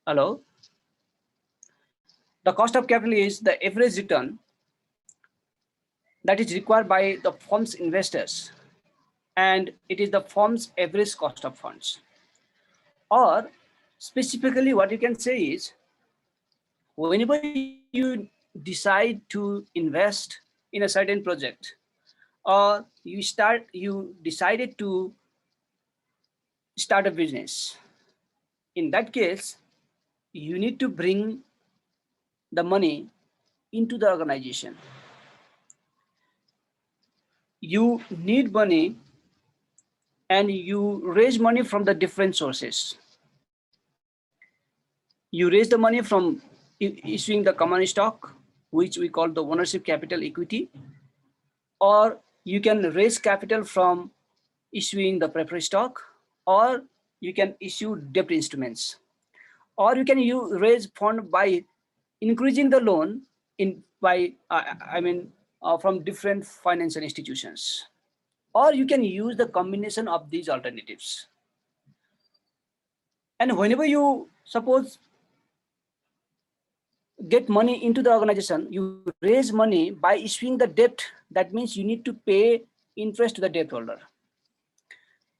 Hello. The cost of capital is the average return that is required by the firm's investors, and it is the firm's average cost of funds. Or specifically, what you can say is, whenever you decide to invest in a certain project, or you decided to start a business, in that case, you need to bring the money into the organization. You need money, and you raise money from the different sources. You raise the money from issuing the common stock, which we call the ownership capital equity, or you can raise capital from issuing the preferred stock, or you can issue debt instruments, or you can raise fund by increasing the loan from different financial institutions, or you can use the combination of these alternatives. And whenever you suppose get money into the organization, you raise money by issuing the debt. That means you need to pay interest to the debt holder.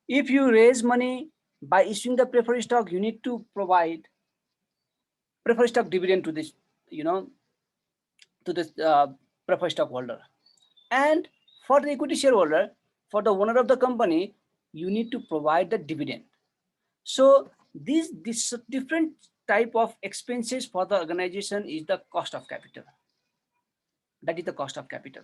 If you raise money by issuing the preferred stock, you need to provide preferred stock dividend to this, to this preferred stock holder. And for the equity shareholder, for the owner of the company, you need to provide the dividend. So this different type of expenses for the organization is the cost of capital. That is the cost of capital.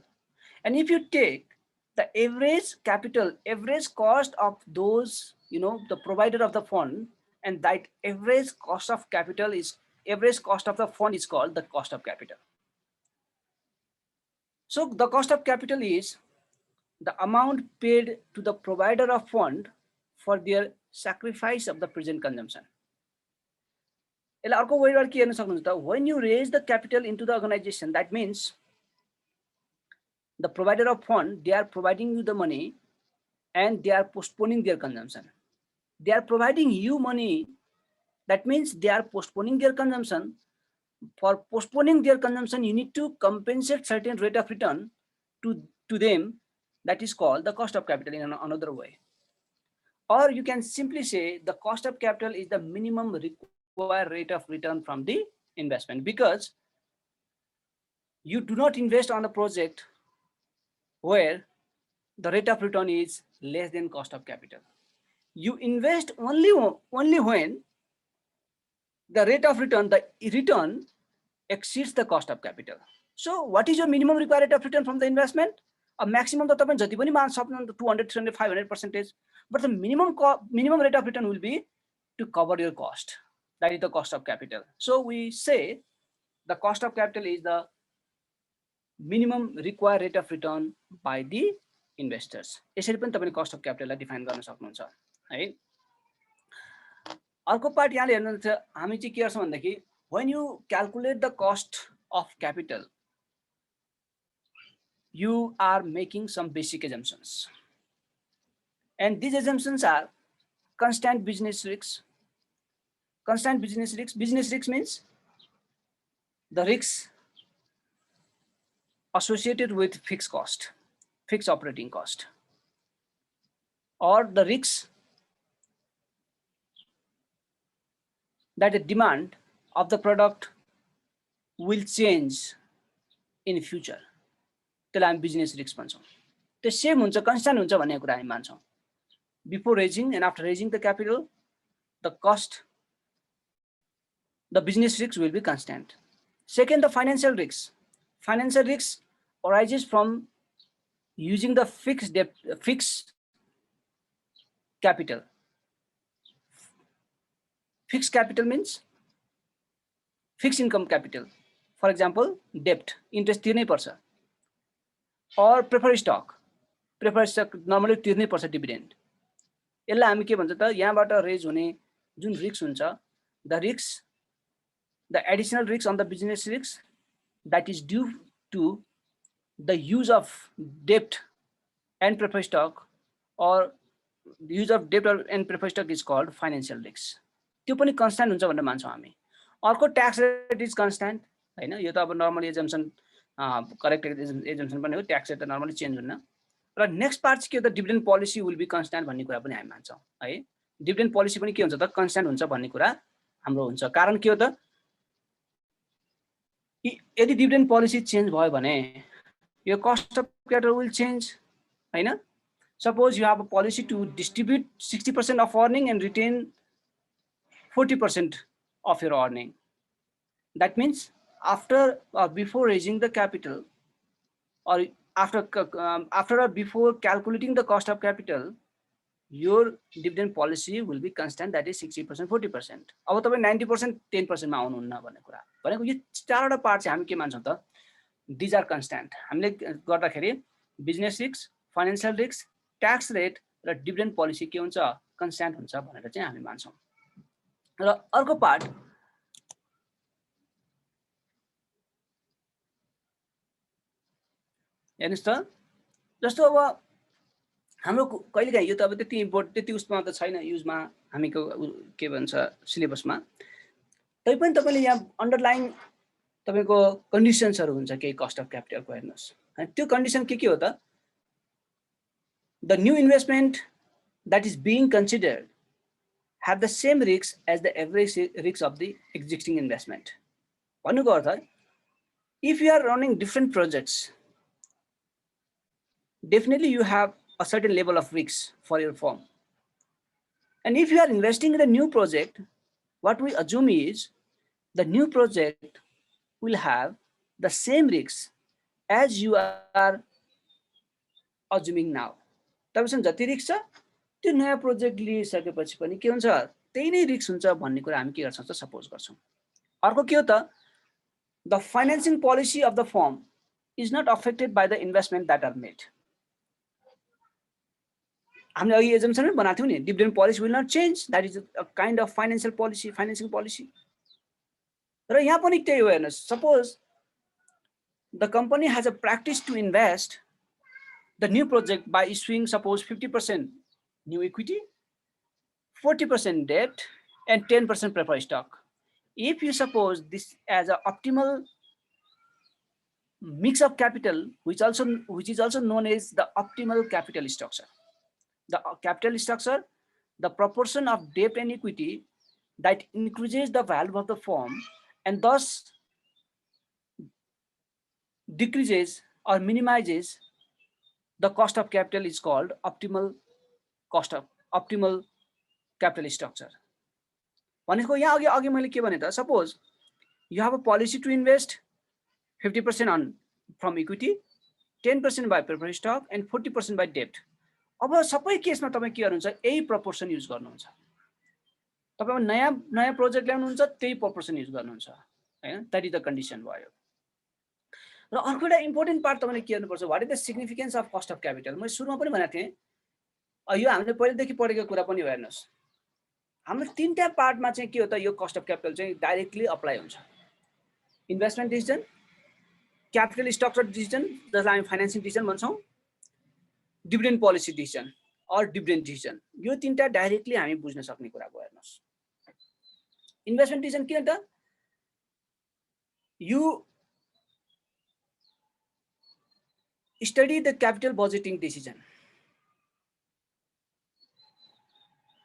And if you take the average capital, average cost of those, the provider of the fund, and that average cost of capital is, average cost of the fund is called the cost of capital. So the cost of capital is the amount paid to the provider of fund for their sacrifice of the present consumption. When you raise the capital into the organization, that means the provider of fund, they are providing you the money and they are postponing their consumption. They are providing you money. That means they are postponing their consumption. For postponing their consumption, you need to compensate certain rate of return to them. That is called the cost of capital in another way. Or you can simply say the cost of capital is the minimum required rate of return from the investment, because you do not invest on a project where the rate of return is less than cost of capital. You invest only when the rate of return, the return exceeds the cost of capital. So what is your minimum required rate of return from the investment? A maximum to 200, 300, 500%, but the minimum rate of return will be to cover your cost. That is the cost of capital. So we say the cost of capital is the minimum required rate of return by the investors. यसरी पनि तपाईले cost of capital लाई define गर्न सक्नुहुन्छ है। अर्को part यहाँले हेर्नुहुन्छ, हामी चाहिँ के गर्छौं भन्दाखेरि when you calculate the cost of capital, you are making some basic assumptions, and these assumptions are constant business risks. Constant business risks. Business risks means the risks associated with fixed cost, fixed operating cost, or the risks that the demand of the product will change in future. त्यसलाई हामी business risks भन्छौं। त्यो same हुन्छ, constant हुन्छ भन्ने कुरा हामी मान्छौं। Before raising and after raising the capital, the cost, the business risks will be constant. Second, the financial risks. Financial risks arises from using the fixed capital. Fixed capital means fixed income capital. For example, debt, interest तिर्नै पर्छ, or preferred stock normally तिर्नै पर्छ dividend. यसलाई हामी के भन्छ त, यहाँबाट raise हुने जुन रिस्क हुन्छ, the additional risks on the business risks that is due to the use of debt and preferred stock, or use of debt and preferred stock is called financial risk. त्यो पनि constant हुन्छ भनेर मान्छौँ हामी. अर्को tax rate is constant हैन, यो त अब नर्मली एजम्पसन करेक्ट एजम्पसन पनि हो, ट्याक्स रेट त नर्मली चेन्ज हुन्न. र नेक्स्ट पार्ट चाहिँ के हो त, dividend policy will be constant भन्ने कुरा पनि हामी मान्छौँ है. डिभिडेन्ड पोलिसी पनि के हुन्छ त, कन्स्ट्यान्ट हुन्छ भन्ने कुरा हाम्रो हुन्छ. कारण के हो त, यदि डिभिडेन्ड पोलिसी चेन्ज भयो भने यो cost of capital will change हैन. Suppose you have a policy to distribute 60% of earning and retain 40% of your earning. That means after or before raising the capital, or after or before calculating the cost of capital, your dividend policy will be constant, that is 60% 40%. अब तपाईं 90% 10% मा आउनुहुन्न भन्ने कुरा भनेको यो चारवटा part चाहिँ हामी के मान्छौँ त, these are constant. हामीले गर्दाखेरि business risk, financial risk, tax rate र डिभिडेन्ड पोलिसी के हुन्छ, कन्स्ट्यान्ट हुन्छ भनेर चाहिँ हामी मान्छौँ. र अर्को पार्ट हेर्नुस् त, जस्तो अब हाम्रो कहिलेकाहीँ यो त अब त्यति उसमा त छैन युजमा, हामीको के भन्छ सिलेबसमा, तैपनि तपाईँले यहाँ अन्डरलाइन तपाईँको कन्डिसन्सहरू हुन्छ केही कस्ट अफ क्यापिटलको. हेर्नुहोस् त्यो कन्डिसन के हो त, the new investment that is being considered have the same risks as the average risks of the existing investment. भन्नुको अर्थ, if you are running different projects, definitely you have a certain level of risks for your firm. And if you are investing in a new project, what we assume is the new project will have the same risks as you are assuming now. तपाईसँग जति risk छ त्यो नयाँ project लिइसकेपछि पनि के हुन्छ, त्यही नै रिस्क हुन्छ भन्ने कुरा हामी के गर्छौँ त, सपोज गर्छौँ. अर्को के हो त, the financing policy of the firm is not affected by the investment that are made. हामीले अघि एजम्पसन पनि बनाएको थियौँ नि, dividend policy will not change, that is a kind of financial policy, financing policy. र यहाँ पनि त्यही हो. हेर्नुहोस्, suppose the company has a practice to invest the new project by issuing suppose 50% new equity, 40% debt and 10% preferred stock. If you suppose this as an optimal mix of capital, which is also known as the optimal capital structure. The capital structure, the proportion of debt and equity that increases the value of the firm and thus decreases or minimizes the cost of capital is called optimal capital structure. भनेको यहाँ अघि मैले के भने त, suppose you have a policy to invest 50% on from equity, 10% by preferred stock and 40% by debt. अब सबै केसमा तपाईं के गर्नुहुन्छ, यही प्रपोर्सन युज गर्नुहुन्छ. तपाईं नयाँ प्रोजेक्ट ल्याउनुहुन्छ त्यही प्रपोर्सन युज गर्नुहुन्छ हैन, दैट इज द कन्डिसन भयो. र अर्को एउटा इम्पोर्टेन्ट पार्ट तपाईले के गर्नुपर्छ, what is the significance of cost of capital. मैले सुरुमा पनि भनेको थिएँ, यो हामीले पहिलेदेखि पढेको कुरा पनि हो. हेर्नुहोस्, हाम्रो तीनटा पार्टमा चाहिँ के हो त, यो कस्ट अफ क्यापिटल चाहिँ डाइरेक्टली अप्लाई हुन्छ. Investment decision, capital structure decision जसलाई हामी फाइनान्सिङ डिसिजन भन्छौँ, dividend policy decision or dividend decision, यो तीनटा डाइरेक्टली हामी बुझ्न सक्ने कुरा हो. हेर्नुहोस्, इन्भेस्टमेन्ट डिसिजन किन त, you study the capital budgeting decision.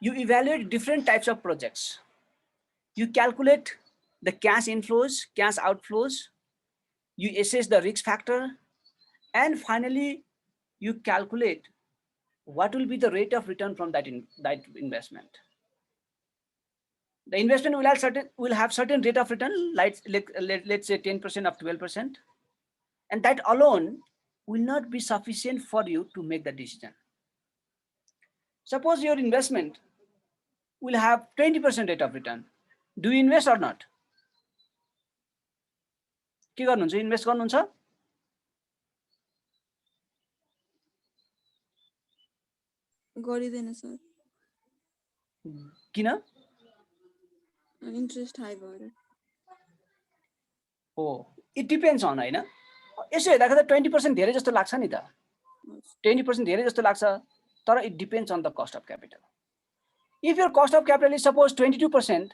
You evaluate different types of projects. You calculate the cash inflows, cash outflows. You assess the risk factor. And finally, you calculate what will be the rate of return from that investment. The investment will have certain rate of return, let's say 10% of 12%. And that alone will not be sufficient for you to make the decision. Suppose your investment will have 20% rate of return. Do you invest or not? के गर्नुहुन्छ, invest गर्नुहुन्छ? गरिदैन sir. किन? Interest high भएर. हो, it depends on हैन. यसो हेर्दाखेरि त 20% धेरै जस्तो लाग्छ नि त. 20% धेरै जस्तो लाग्छ. तर it depends on the cost of capital. If your cost of capital is suppose 22%,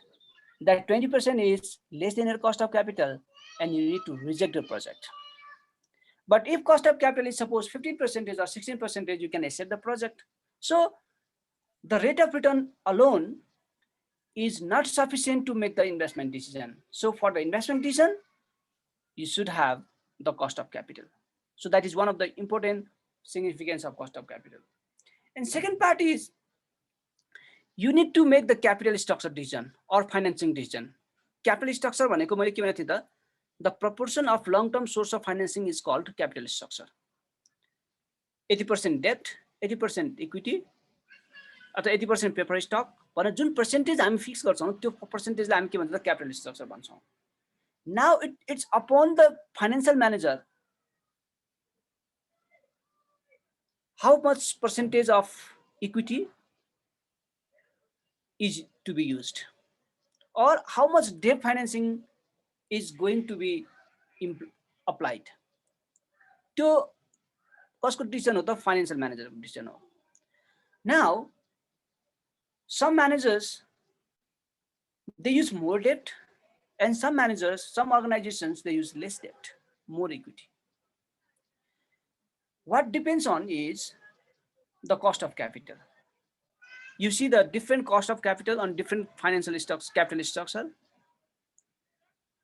that 20% is less than your cost of capital and you need to reject the project. But if cost of capital is suppose 15% or 16%, you can accept the project. So the rate of return alone is not sufficient to make the investment decision. So for the investment decision, you should have the cost of capital. So that is one of the important significance of cost of capital. And second part is you need to make the capital structure decision or financing decision. Capital structure भनेको मैले के भनेको थिएँ त, the proportion of long-term source of financing is called capital structure. 80% debt, 80% equity, अथवा 80% paper stock भनेर जुन percentage हामी फिक्स गर्छौँ त्यो पर्सेन्टेजलाई हामी के भन्छ त क्यापिटल स्ट्रक्चर भन्छौँ. Now it's upon the financial manager how much percentage of equity is to be used or how much debt financing is going to be applied. त्यो कसको डिसिजन हो त? फाइनेन्शियल म्यानेजरको डिसिजन हो. Now some managers they use more debt and some managers, some organizations they use less debt, more equity. What depends on is the cost of capital. You see the different cost of capital on different financial stocks, capital structure.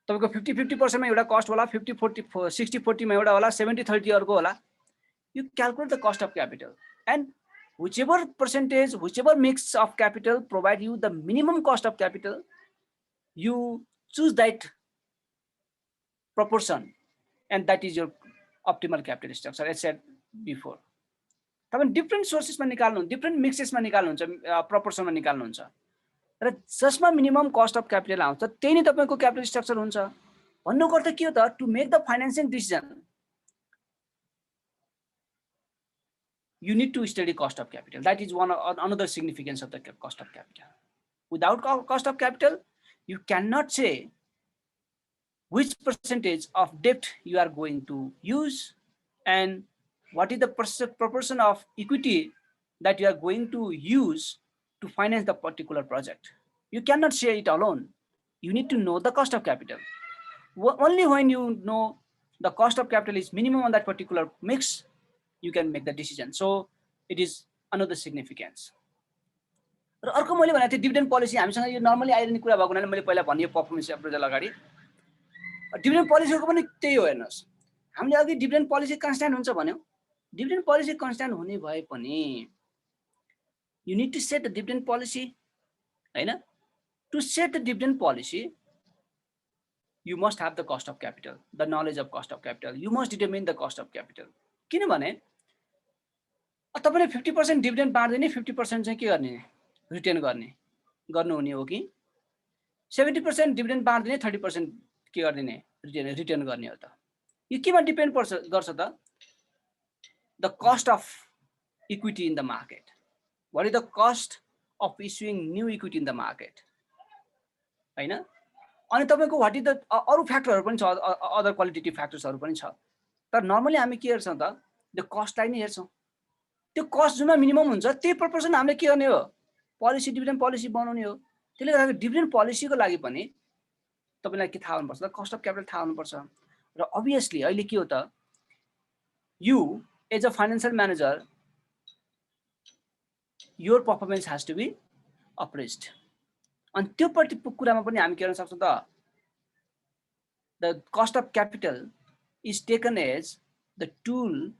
तपाईँको 50-50% मा एउटा cost होला, 50-40, 60-40 मा एउटा होला, 70-30 अर्को होला. You calculate the cost of capital and whichever percentage, whichever mix of capital provide you the minimum cost of capital, you choose that proportion and that is your optimal capital structure as said before. तपाईं different sources मा निकाल्नु, different mixes मा निकाल्नुहुन्छ, proportion मा निकाल्नुहुन्छ र जसमा minimum cost of capital आउँछ त्यही नै तपाईको capital structure हुन्छ. भन्नुको अर्थ के हो त? To make the financing decision you need to study cost of capital. That is one another significance of the cost of capital. Without cost of capital, you cannot say which percentage of debt you are going to use and what is the proportion of equity that you are going to use to finance the particular project. You cannot say it alone. You need to know the cost of capital. Only when you know the cost of capital is minimum on that particular mix, you can make the decision. So it is another significance. र अर्को मैले भनेको थिएँ dividend policy हामीसँग यो normally आइरहने कुरा भएको हुनाले मैले पहिला भने पर्फर्मेन्स एप्रेजल अगाडि डिभिडेन्ड पोलिसीको पनि त्यही हो. हेर्नुहोस्, हामीले अघि डिभिडेन्ड पोलिसी कन्स्ट्यान्ट हुन्छ भन्यौ. डिभिडेन्ड पोलिसी कन्स्ट्यान्ट हुने भए पनि you need to set the dividend policy, हैन? To set the dividend policy, you must have the cost of capital, the knowledge of cost of capital. You must determine the cost of capital. किनभने तपाईले 50% dividend बाँड्दिने, 50% चाहिँ के गर्ने? Retain गर्ने गर्नुहुने हो कि 70% डिभिडेन्ड बाँड्दिने, 30% के गर्दिने? रिटेन गर्ने हो त? यो केमा डिपेन्ड गर्छ त? The cost of equity in the market. What is the cost of issuing new equity in the market? हैन? अनि तपाईको what is the अरु फ्याक्टरहरु पनि छ, अदर क्वालिटेटिभ फ्याक्टर्सहरु पनि छ. तर नर्मली हामी के हेर्छौं त? त्यो कस्टलाई नै हेर्छौं. त्यो कस्ट जुनमा मिनिमम हुन्छ त्यही प्रोपोर्सन हामीले के गर्ने हो? पोलिसी, डिभिडेन्ड पोलिसी बनाउने हो. त्यसले गर्दा डिभिडेन्ड पोलिसीको लागि पनि तपाईलाई के थाहा हुनुपर्छ त? कस्ट अफ क्यापिटल थाहा हुनुपर्छ. र obviously अहिले के हो त? You as a financial manager, your performance has to be appraised. And त्यो कुरामा पनि हामी के गर्न सक्छौं त? The cost of capital is taken as the tool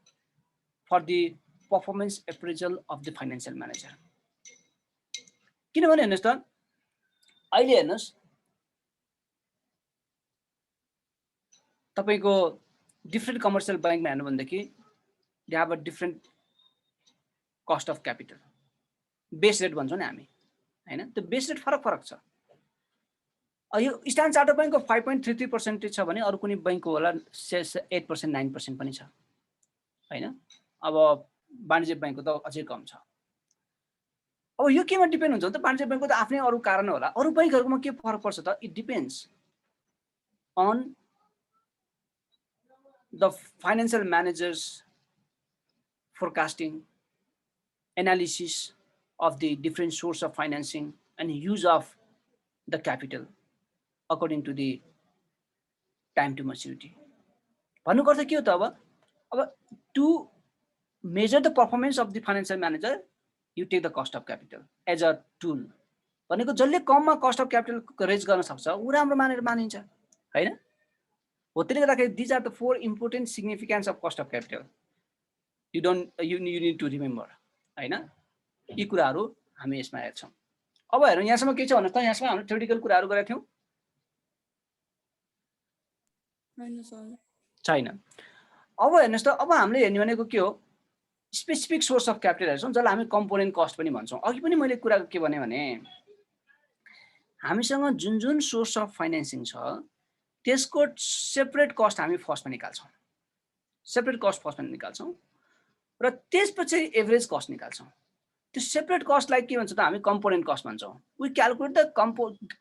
for the performance appraisal of the financial manager. किनभने हेर्नुस् त, अहिले हेर्नुस् तपाईको डिफरेन्ट कमर्शियल बैंकमा हेर्नु भन्दाखेरि they have a different cost of capital. Base rate भन्छौं नि हामी, हैन? त्यो बेस रेट फरक छ. यो स्ट्यान्डर्ड चार्टर्ड बैंकको 5.33% छ भने अरु कुनै बैंकको होला 8% 9% पनि छ, हैन? अब वाणिज्य बैंकको त अझै कम छ. अब यो केमा डिपेन्ड हुन्छ त? वाणिज्य बैंकको त आफ्नै अरु कारण होला. अरु बैंकहरुमा के फरक पर्छ त? It depends on the financial managers forecasting analysis of the different source of financing and use of the capital according to the time to maturity. भन्नुको अर्थ के हो त अब to measure the performance of the financial manager, you take the cost of capital as a tool. भनेको जसले कममा cost of capital raise गर्न सक्छ उ राम्रो मानेर मानिन्छ हैन हो। त्यसले गर्दाखेरि these are the 4 important significance of cost of capital. You need to remember हैन। यी कुराहरू हामी यसमा हेर्छौं। अब हेरौँ यहाँसम्म के छ भन्नुस् त। यहाँसम्म हामीले थ्योरिटिकल कुराहरू गरेका थियौं हैन सर? छैन। अब हेर्नुस् त, अब हामीले हेर्ने भनेको के हो, स्पेसिफिक सोर्स अफ क्यापिटल हेर्छौं जसलाई हामी कम्पोनेन्ट कस्ट पनि भन्छौं। अघि पनि मैले कुरा के भने हामीसँग जुन जुन सोर्स अफ फाइनेन्सिङ छ त्यसको सेपरेट कस्ट हामी फर्स्टमा निकाल्छौं, सेपरेट कस्ट फर्स्टमा निकाल्छौं र त्यसपछि एभरेज कस्ट निकाल्छौं। त्यो सेपरेट कस्टलाई के भन्छ त हामी कम्पोनेन्ट कस्ट भन्छौं। We calculate the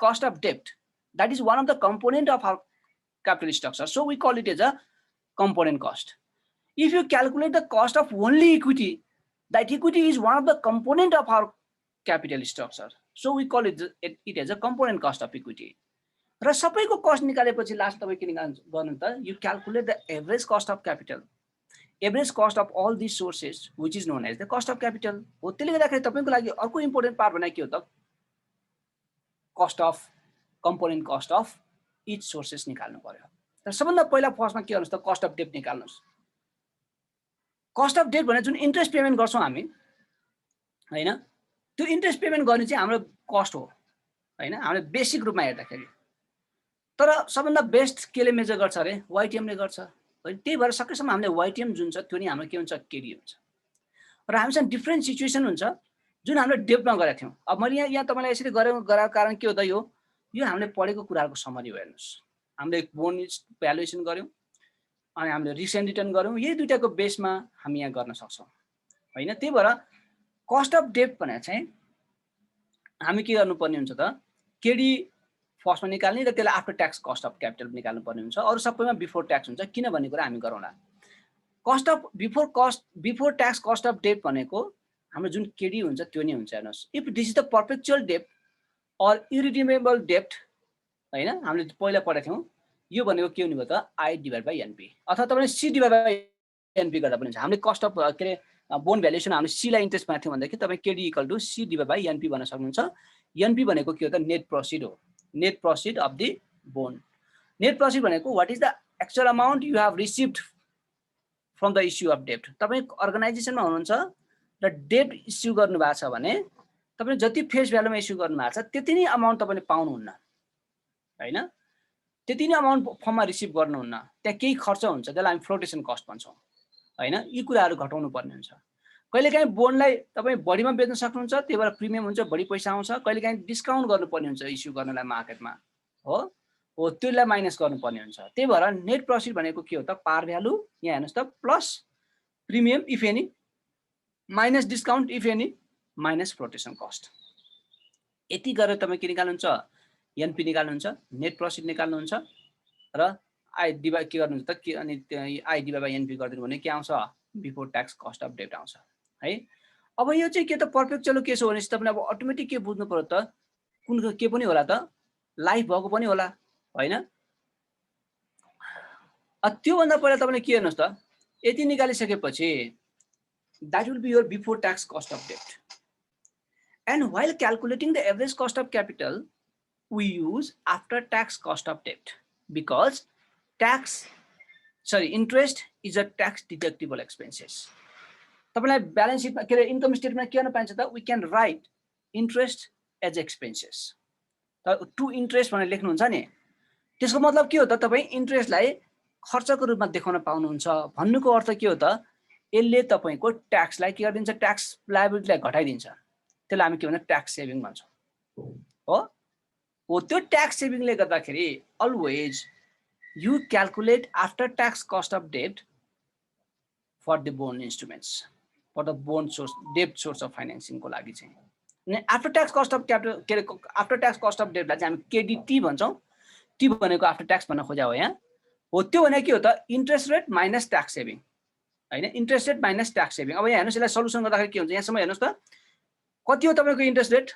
cost of डेब्ट, that is one of the component of our capital structure, so we call it as a component cost. If you calculate the cost of only equity, that equity is one of the component of our capital structure, so we call it as a component cost of equity. र सबैको cost निकालेपछि last तपाई के गर्नु त, you calculate the average cost of capital, average cost of all these sources, which is known as the cost of capital. हो त्यसले गर्दाखेरि तपाईको लागि अर्को इम्पोर्टेन्ट पार्ट भने के हो त, cost of component cost of each sources निकाल्नु पर्यो। तर सबभन्दा पहिला फर्स्टमा के गर्नुस् त, कस्ट अफ डेब्ट निकाल्नुस्। कस्ट अफ डेब्ट भने जुन इन्ट्रेस्ट पेमेन्ट गर्छौं हामी हैन, त्यो इन्ट्रेस्ट पेमेन्ट गर्ने चाहिँ हाम्रो कस्ट हो हैन, हामीले बेसिक रूपमा हेर्दाखेरि। तर सबभन्दा बेस्ट केले मेजर गर्छ अरे, वाइटिएम ले गर्छ। त्यही भएर सकेसम्म हामीले वाइटिएम जुन छ त्यो नि हाम्रो के हुन्छ, केडी हुन्छ। र हामीसँग डिफरेन्ट सिचुएसन हुन्छ जुन हामीले डेब्टमा गरेका थियौं। अब मैले यहाँ तपाईलाई यसरी गराएको कारण के हो त, यो हामीले पढेको कुराहरुको समरी हो। हेर्नुस्, हामीले बोन भ्यालुएसन गर्यौं अनि हामीले रिसेन्ट रिटर्न गर्यौं, यही दुईटाको बेसमा हामी यहाँ गर्न सक्छौं हैन। त्यही भएर कस्ट अफ डेब्ट भने चाहिँ हामी के गर्नुपर्ने हुन्छ त, केडी फर्स्टमा निकाल्ने र त्यसलाई after tax cost of capital निकाल्नु पर्ने हुन्छ। अरु सबैमा बिफोर ट्याक्स हुन्छ, किन भन्ने कुरा हामी गरौँला। Cost of before tax cost of डेब्ट भनेको हाम्रो जुन केडी हुन्छ त्यो नै हुन्छ। हेर्नुस्, if this is the perpetual डेब्ट or irredeemable debt हैन, हामीले पहिला पढेका थियौं, यो भनेको के हुने भयो त, I divided by NP अथवा तपाईले C divided by NP गर्दा पनि हुन्छ। हामीले कस्ट अफ के रे बोन भ्यालुएसन हामीले C लाई इन्ट्रेस्ट माथि भन्दा कि तपाई KD equal to C divided by NP भन्न सक्नुहुन्छ। NP भनेको के हो त, नेट प्रोसिड हो, net proceed of the bond. Net proceed भनेको what is the actual amount you have received from the issue of डेब्ट। तपाई अर्गनाइजेसनमा हुनुहुन्छ र डेब्ट इस्यु गर्नु भएको छ भने तपाईले जति फेस भ्यालुमा इस्यु गर्नु भएको छ त्यति नै अमाउन्ट तपाईले पाउनुहुन्न हैन, त्यति नै अमाउन्ट फर्ममा रिसिभ गर्नुहुन्न। त्यहाँ केही खर्च हुन्छ, त्यसलाई हामी फ्लोटेसन कस्ट भन्छौं हैन। यी कुराहरु घटाउनु पर्ने हुन्छ। कहिलेकाहीँ बोनलाई तपाई बढीमा बेच्न सक्नुहुन्छ, त्यही भएर प्रिमियम हुन्छ, बढी पैसा आउँछ। कहिलेकाहीँ डिस्काउन्ट गर्नुपर्ने हुन्छ इस्यु गर्नलाई मार्केटमा, हो त्यसलाई माइनस गर्नुपर्ने हुन्छ। त्यही भएर नेट प्रोसिड भनेको के हो त, पार भ्यालु यहाँ हेर्नुस् त, plus premium if any, minus discount if any, minus flotation cost. यति गरेर तपाई के निकाल्नुहुन्छ, एनपी निकाल्नुहुन्छ, नेट प्रोसिड निकाल्नुहुन्छ र आई डिभाइड के गर्नुहुन्छ त, के अनि आई डिभाइड बाइ एनपी गरिदिनु भने के आउँछ, बिफोर ट्याक्स कस्ट अफ डेब्ट आउँछ है। अब यो चाहिँ के त पर्फेक्चुअल केस हो भने तपाईले अब अटोमेटिक के बुझ्नु पर्यो त, कुन के पनि होला त, लाइफ भएको पनि होला हैन। त्यो भन्दा पहिला तपाईले के हेर्नुस् त, यति निकालिसकेपछि that will be your before tax cost of debt. And while calculating the average cost of capital, we use after tax cost of debt because interest is a tax deductible expenses. तपाईलाई balance शीटमा के income स्टेटमेन्टमा के गर्न पाइन्छ त, we can write interest as expenses. To interest भनेर लेख्नुहुन्छ नि, त्यसको मतलब के हो त, तपाई इन्ट्रेस्टलाई खर्चको रूपमा देखाउन पाउनुहुन्छ भन्नुको अर्थ के हो त, यसले तपाईको ट्याक्सलाई के गरिदिन्छ, ट्याक्स लायबिलिटीलाई घटाइदिन्छ। त्यसलाई हामी के भन्छ, ट्याक्स सेभिङ भन्छौं हो। त्यो ट्याक्स सेभिङले गर्दाखेरि always you calculate after tax cost of डेब्ट for the bone instruments, for the bone source डेब्ट सोर्स अफ फाइनेन्सिङ को लागि चाहिँ। अनि after tax cost of capital के रे, आफ्टर ट्याक्स कस्ट अफ डेब्टलाई चाहिँ हामी केडीटी भन्छौं। टी भनेको आफ्टर ट्याक्स भन्न खोजा हो यहाँ हो। त्यो भने के हो त, interest rate minus tax saving हैन interest rate minus tax saving अब यहाँ हेर्नुस् यसलाई सल्युसन गर्दाखेरि के हुन्छ यहाँसम्म हेर्नुस् त कति हो तपाईको इन्ट्रेस्ट रेट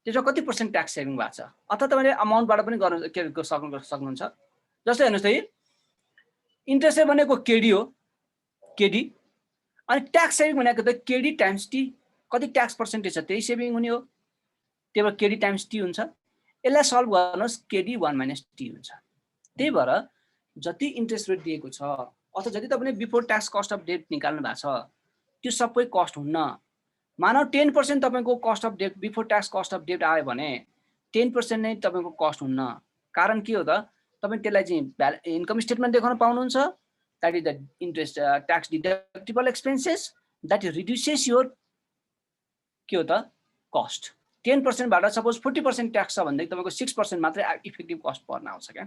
त्यसमा कति % ट्याक्स सेभिङ भएको छ अथवा तपाईले अमाउन्टबाट पनि गर्न सक्नुहुन्छ जस्तै हेर्नुस् त इन्ट्रेस्ट रेट भनेको केडी हो केडी अनि ट्याक्स सेभिङ भनेको त केडी टाइम्स टी कति ट्याक्स पर्सेन्टेज छ त्यही सेभिङ हुने हो त्यही भएर केडी टाइम्स टी हुन्छ यसलाई सल्भ गर्नुहोस् केडी 1 माइनस टी हुन्छ त्यही भएर जति इन्ट्रेस्ट रेट दिएको छ अथवा जति तपाईले before tax cost of debt निकाल्नु भएको छ त्यो सबै कस्ट हुन्न मानव 10% तपाईको cost of debt before tax cost of debt आयो भने 10% नै तपाईको कस्ट हुन्न कारण के हो त तपाई त्यसलाई चाहिँ इन्कम स्टेटमेन्ट देखाउन पाउनुहुन्छ that is the interest tax deductible expenses that reduces your के हो त कस्ट 10% बाट सपोज 40% ट्याक्स छ भन्दै तपाईको 6% मात्रै इफेक्टिभ कस्ट पर्न आउँछ क्या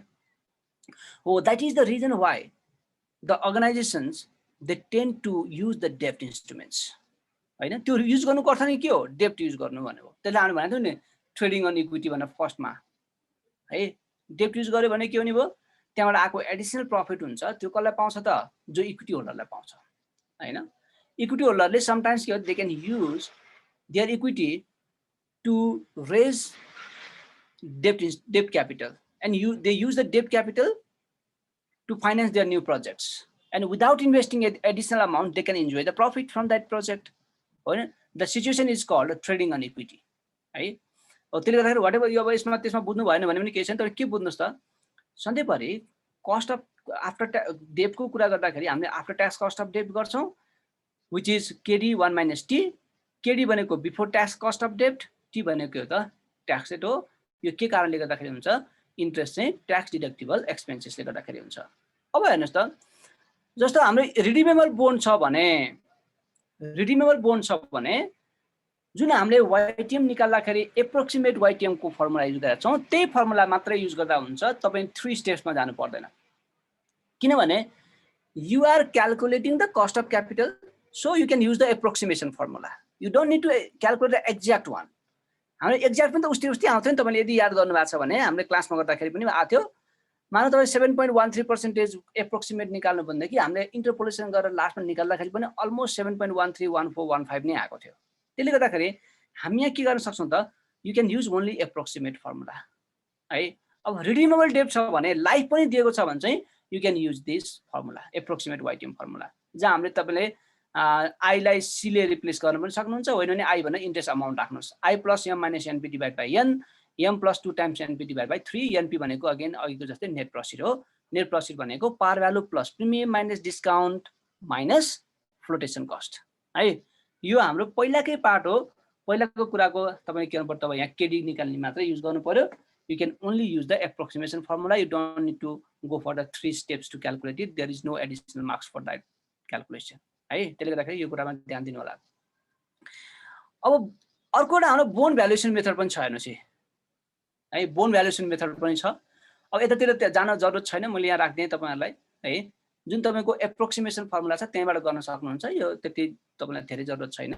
हो that is the reason why the organisations they tend to use the डेब्ट इन्स्ट्रुमेन्ट्स हैन त्यो युज गर्नुको अर्थ नै के हो डेब्ट युज गर्नु भनेको त्यसले हामी भनेको नि ट्रेडिङ अन इक्विटी भनेर फर्स्टमा है डेब्ट युज गर्यो भने के हुने भयो त्यहाँबाट आएको एडिसनल प्रफिट हुन्छ त्यो कसलाई पाउँछ त जो इक्विटी होल्डरलाई पाउँछ हैन इक्विटी होल्डरले समटाइम्स के हो they can use their equity to raise डेब्ट capital and they use the डेब्ट capital to finance their new projects and without investing additional amount they can enjoy the profit from that project होइन the situation is called trading on equity है त्यसले गर्दाखेरि what ever यो अब यसमा त्यसमा बुझ्नु भएन भने पनि केही छैन तर के बुझ्नुहोस् त सधैँभरि कस्ट अफ आफ्टर डेब्टको कुरा गर्दाखेरि हामीले आफ्टर ट्याक्स कस्ट अफ डेब्ट गर्छौँ which is KD 1 minus T KD भनेको बिफोर ट्याक्स कस्ट अफ डेब्ट टी भनेको त ट्याक्स रेट हो यो के कारणले गर्दाखेरि हुन्छ इन्ट्रेस्ट चाहिँ ट्याक्स डिडक्टेबल एक्सपेन्सेसले गर्दाखेरि हुन्छ अब हेर्नुहोस् त जस्तो हाम्रो रिडिमेबल बोन्ड छ भने जुन हामीले वाइटिएम निकाल्दाखेरि एप्रोक्सिमेट वाइटिएम को फर्मुला युज गरेका छौँ त्यही फर्मुला मात्रै युज गर्दा हुन्छ तपाईँ 3 स्टेप्समा जानु पर्दैन किनभने you are calculating the cost of capital so you can use the approximation formula you don't need to calculate the exact one हाम्रो एक्ज्याक्ट पनि त उस्तै आउँथ्यो नि तपाईँले यदि याद गर्नुभएको छ भने हामीले क्लासमा गर्दाखेरि पनि आएको थियो मानव तपाईँ 7.13% एप्रोक्सिमेट निकाल्नु भन्दाखेरि हामीले इन्टरपोलेसन गरेर लास्टमा निकाल्दाखेरि पनि अलमोस्ट 7.131415 नै आएको थियो त्यसले गर्दाखेरि हामी यहाँ के गर्न सक्छौँ त you can use only approximate formula है अब रिडिमेबल डेब्ट छ भने लाइफ पनि दिएको छ भने चाहिँ you can use this formula approximate YTM formula जहाँ हामीले तपाईँले आईलाई सीले रिप्लेस गर्न पनि सक्नुहुन्छ होइन भने आई भनेर इन्ट्रेस्ट अमाउन्ट राख्नुहोस् I plus M minus NP divide by N M plus 2 times NP divide by 3 NP भनेको अगेन अघिको जस्तै नेट प्रॉफिट हो नेट प्रॉफिट भनेको par value plus premium minus discount minus flotation cost है यो हाम्रो पहिलाकै पार्ट हो पहिलाको कुराको तपाईले के गर्नु पर्छ तपाईँ यहाँ केडी निकाल्ने मात्रै युज गर्नु पर्यो you can only use the approximation formula you don't need to go for the 3 steps to calculate it there is no additional marks for that calculation है त्यसले गर्दाखेरि यो कुरामा ध्यान दिनु होला अब अर्को एउटा हाम्रो बोन भ्यालुएसन मेथड पनि छ हेर्नुस् है बोन भ्यालुएसन मेथड पनि छ अब यतातिर जान जरुरत छैन मैले यहाँ राख्दिएँ तपाईहरुलाई है जुन तपाईको एप्रोक्सिमेसन फर्मुला छ त्यहीबाट गर्न सक्नुहुन्छ यो त्यति तपाईलाई धेरै जरुरत छैन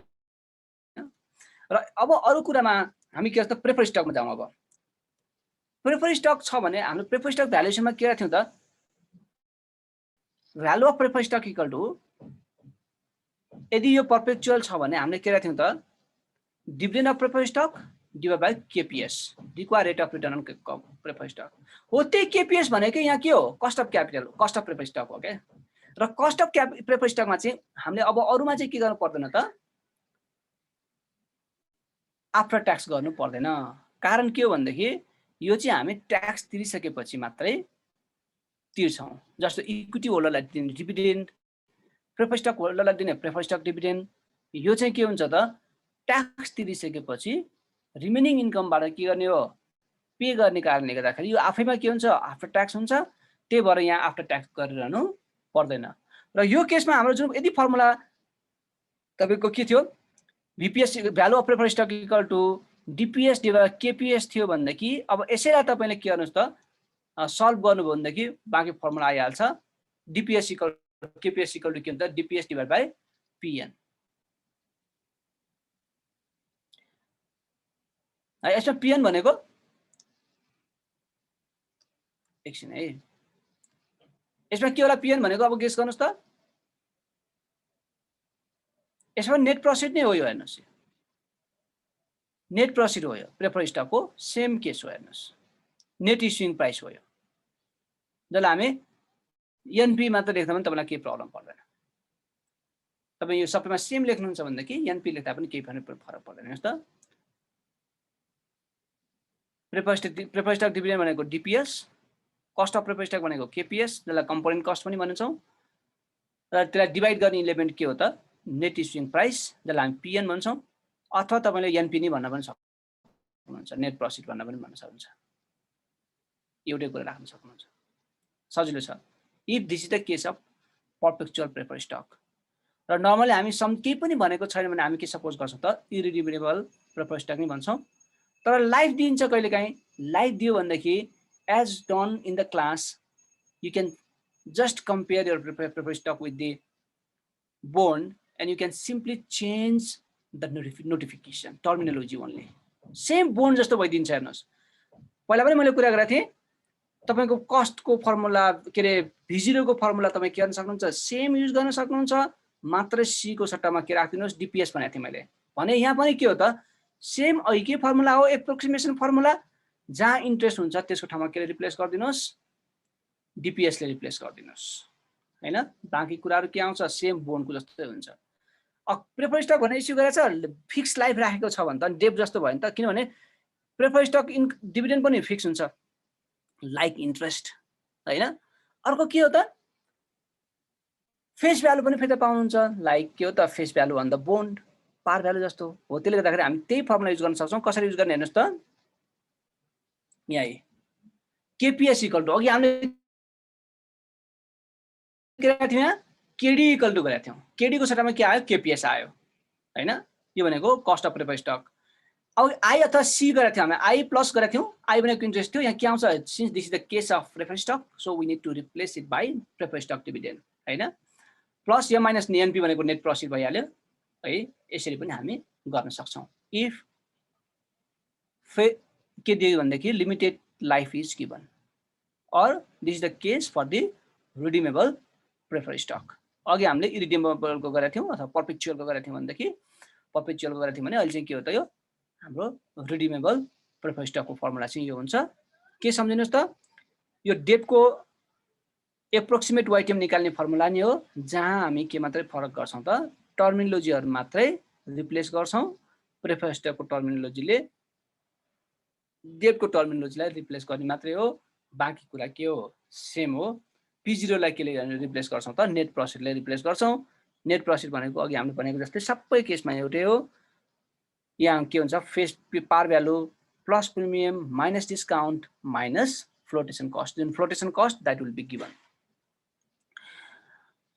र अब अरु कुरामा हामी के जस्तो प्रेफर स्टकमा जाउँ अब प्रेफर स्टक छ भने हाम्रो प्रेफर स्टक भ्यालुएसनमा के राख्थ्यौं त value of prefer stock equal to यदि यो परपेचुअल छ भने हामीले के राख्थ्यौं त dividend of prefer stock divide by KPS required rate of return on prefer stock हो त्यही केपीएस भनेको यहाँ के हो cost of capital cost of prefer stock हो के र कस्ट अफ प्रेफर स्टकमा चाहिँ हामीले अब अरुमा चाहिँ के गर्नु पर्दैन त आफ्टर ट्याक्स गर्नु पर्दैन कारण के हो भन्दाखेरि यो चाहिँ हामी ट्याक्स तिरिसकेपछि मात्रै तिर्छौं जस्तो इक्विटी होल्डरलाई दिने डिभिडेन्ड प्रेफर स्टक होल्डरलाई दिने प्रेफर स्टक डिभिडेन्ड यो चाहिँ के हुन्छ त ट्याक्स तिरिसकेपछि रिमेनिङ इन्कमबाट के गर्ने हो पे गर्ने कारणले गर्दाखेरि यो आफैमा के हुन्छ आफ्टर ट्याक्स हुन्छ त्यही भएर यहाँ आफ्टर ट्याक्स गरिरहनु पर्दैन र यो केसमा हाम्रो जुन यदि फर्मुला तपाईको के थियो VPS value of prefer stock equal to DPS divide KPS थियो भन्दाखेरि अब यसैलाई तपाईले के गर्नुस् त सल्भ गर्नुभयो भन्दाखेरि बाँकी फर्मुला आइहाल्छ DPS equal KPS equal to के हुन्छ DPS डिभाइड बाइ PN यसमा PN भनेको एकछिन है यसमा के होला PN भनेको अब गेस गर्नुस् त यसमा नेट प्रॉफिट नै हो यो हेर्नुस् नेट प्रॉफिट हो यो प्रेफर्ड स्टकको सेम केस हो हेर्नुस् नेट इश्युइङ प्राइस हो यो जसलाई हामी एनपी मात्र लेख्दा पनि तपाईलाई केही प्रब्लम पर्दैन तपाई यो सबैमा सेम लेख्नुहुन्छ भनेदेखि एनपी लेख्दा पनि केही फरक पर्दैन हेर्नुस् त प्रेफर्ड स्टक डिभिडेन्ड भनेको DPS cost of preferred stock भनेको केपीएस जसलाई कम्पोनेन्ट कस्ट पनि भन्छौं र त्यसलाई डिभाइड गर्ने इलिमेन्ट के हो त नेट इश्युइङ प्राइस जसलाई हामी पीएन भन्छौं अथवा तपाईले एनपी नि भन्न पनि सक्नुहुन्छ नेट प्रॉफिट भन्न पनि भन्न सक्नुहुन्छ एउटै कुरा राख्न सक्नुहुन्छ सजिलो छ if this is the case of perpetual preferred stock र नर्मली हामी केही पनि भनेको छैन भने हामी के सपोज गर्छौं त इरिडिमेबल प्रेफर्ड स्टक नि भन्छौं तर लाइफ दिन्छ कहिलेकाहीँ लाइफ दियो भनेदेखि as done in the class you can just compare your preferred stock with the bond and you can simply change the notification terminology only same bond जस्तो भइदिन्छ हेर्नुस् पहिला पनि मैले कुरा गरेको थिएँ तपाईको कस्टको फर्मुला के रे V0 को फर्मुला तपाई के गर्न सक्नुहुन्छ सेम युज गर्न सक्नुहुन्छ मात्र C को सट्टामा के राख्दिनुस् डीपीएस भनेको थिएँ मैले भने यहाँ पनि के हो त सेम के फर्मुला हो एप्रोक्सिमेसन फर्मुला जहाँ इन्ट्रेस्ट हुन्छ त्यसको ठाउँमा के रिप्लेस गरिदिनुस् डीपीएस ले रिप्लेस गरिदिनुस् हैन बाँकी कुराहरु के आउँछ सेम बोन्डको जस्तै हुन्छ प्रेफर्ड स्टक भन्ने इस्यु गरेछ फिक्स लाइफ राखेको छ भने त डेप जस्तो भयो नि त किनभने प्रेफर्ड स्टक इन डिभिडेन्ड पनि फिक्स हुन्छ लाइक इन्ट्रेस्ट हैन अर्को के हो त फेस भ्यालु पनि फेरि पाउनुहुन्छ लाइक के हो त face value on the bond par value जस्तो हो त्यसले गर्दाखेरि हामी त्यही फर्मुला युज गर्न सक्छौं कसरी युज गर्ने हेर्नुस् त यहाँ केपीएस इक्वल टु अघि हामीले के गरेका थियौं यहाँ केडी इक्वल टु गरेका थियौं केडी को सट्टामा के आयो केपीएस आयो हैन यो भनेको कस्ट अफ प्रेफर्ड स्टक अब आई अथवा सी गरेका थियौं हामी आई प्लस गरेका थियौं आई भनेको इन्ट्रेस्ट थियो यहाँ के आउँछ since this is the case of preferred stock so we need to replace it by preferred stock dividend हैन प्लस यो माइनस एनपी भनेको नेट प्रॉफिट भइहाल्यो है यसरी पनि हामी गर्न सक्छौं इफ के दियो भनेदेखि limited life is given or this is the case for the redeemable preferred stock अघि हामीले इरिडिमेबल को गरेका थियौं अथवा पर्पेचुअल को गरेका थियौं भनेदेखि पर्पेचुअल को गरेका थियौं भने अहिले चाहिँ के हो त यो हाम्रो रिडिमेबल प्रेफर्ड स्टक को फर्मुला चाहिँ यो हुन्छ के सम्झिनुस् त यो डेट को एप्रोक्सिमेट वाइटिएम निकाल्ने फर्मुला नि हो जहाँ हामी के मात्रै फरक गर्छौं त टर्मिनोलोजीहरु मात्रै रिप्लेस गर्छौं प्रेफर्ड स्टक को टर्मिनोलोजीले डेट को टर्मिनोलोजीलाई रिप्लेस गर्ने मात्रै हो बाँकी कुरा के हो सेम हो P0 लाई केले रिप्लेस गर्छौं त नेट प्रॉफिट ले रिप्लेस गर्छौं नेट प्रॉफिट भनेको अघि हामीले भनेको जस्तै सबै केसमा एउटै हो यहाँ के हुन्छ face par value plus premium minus discount minus flotation cost जुन flotation cost that will be given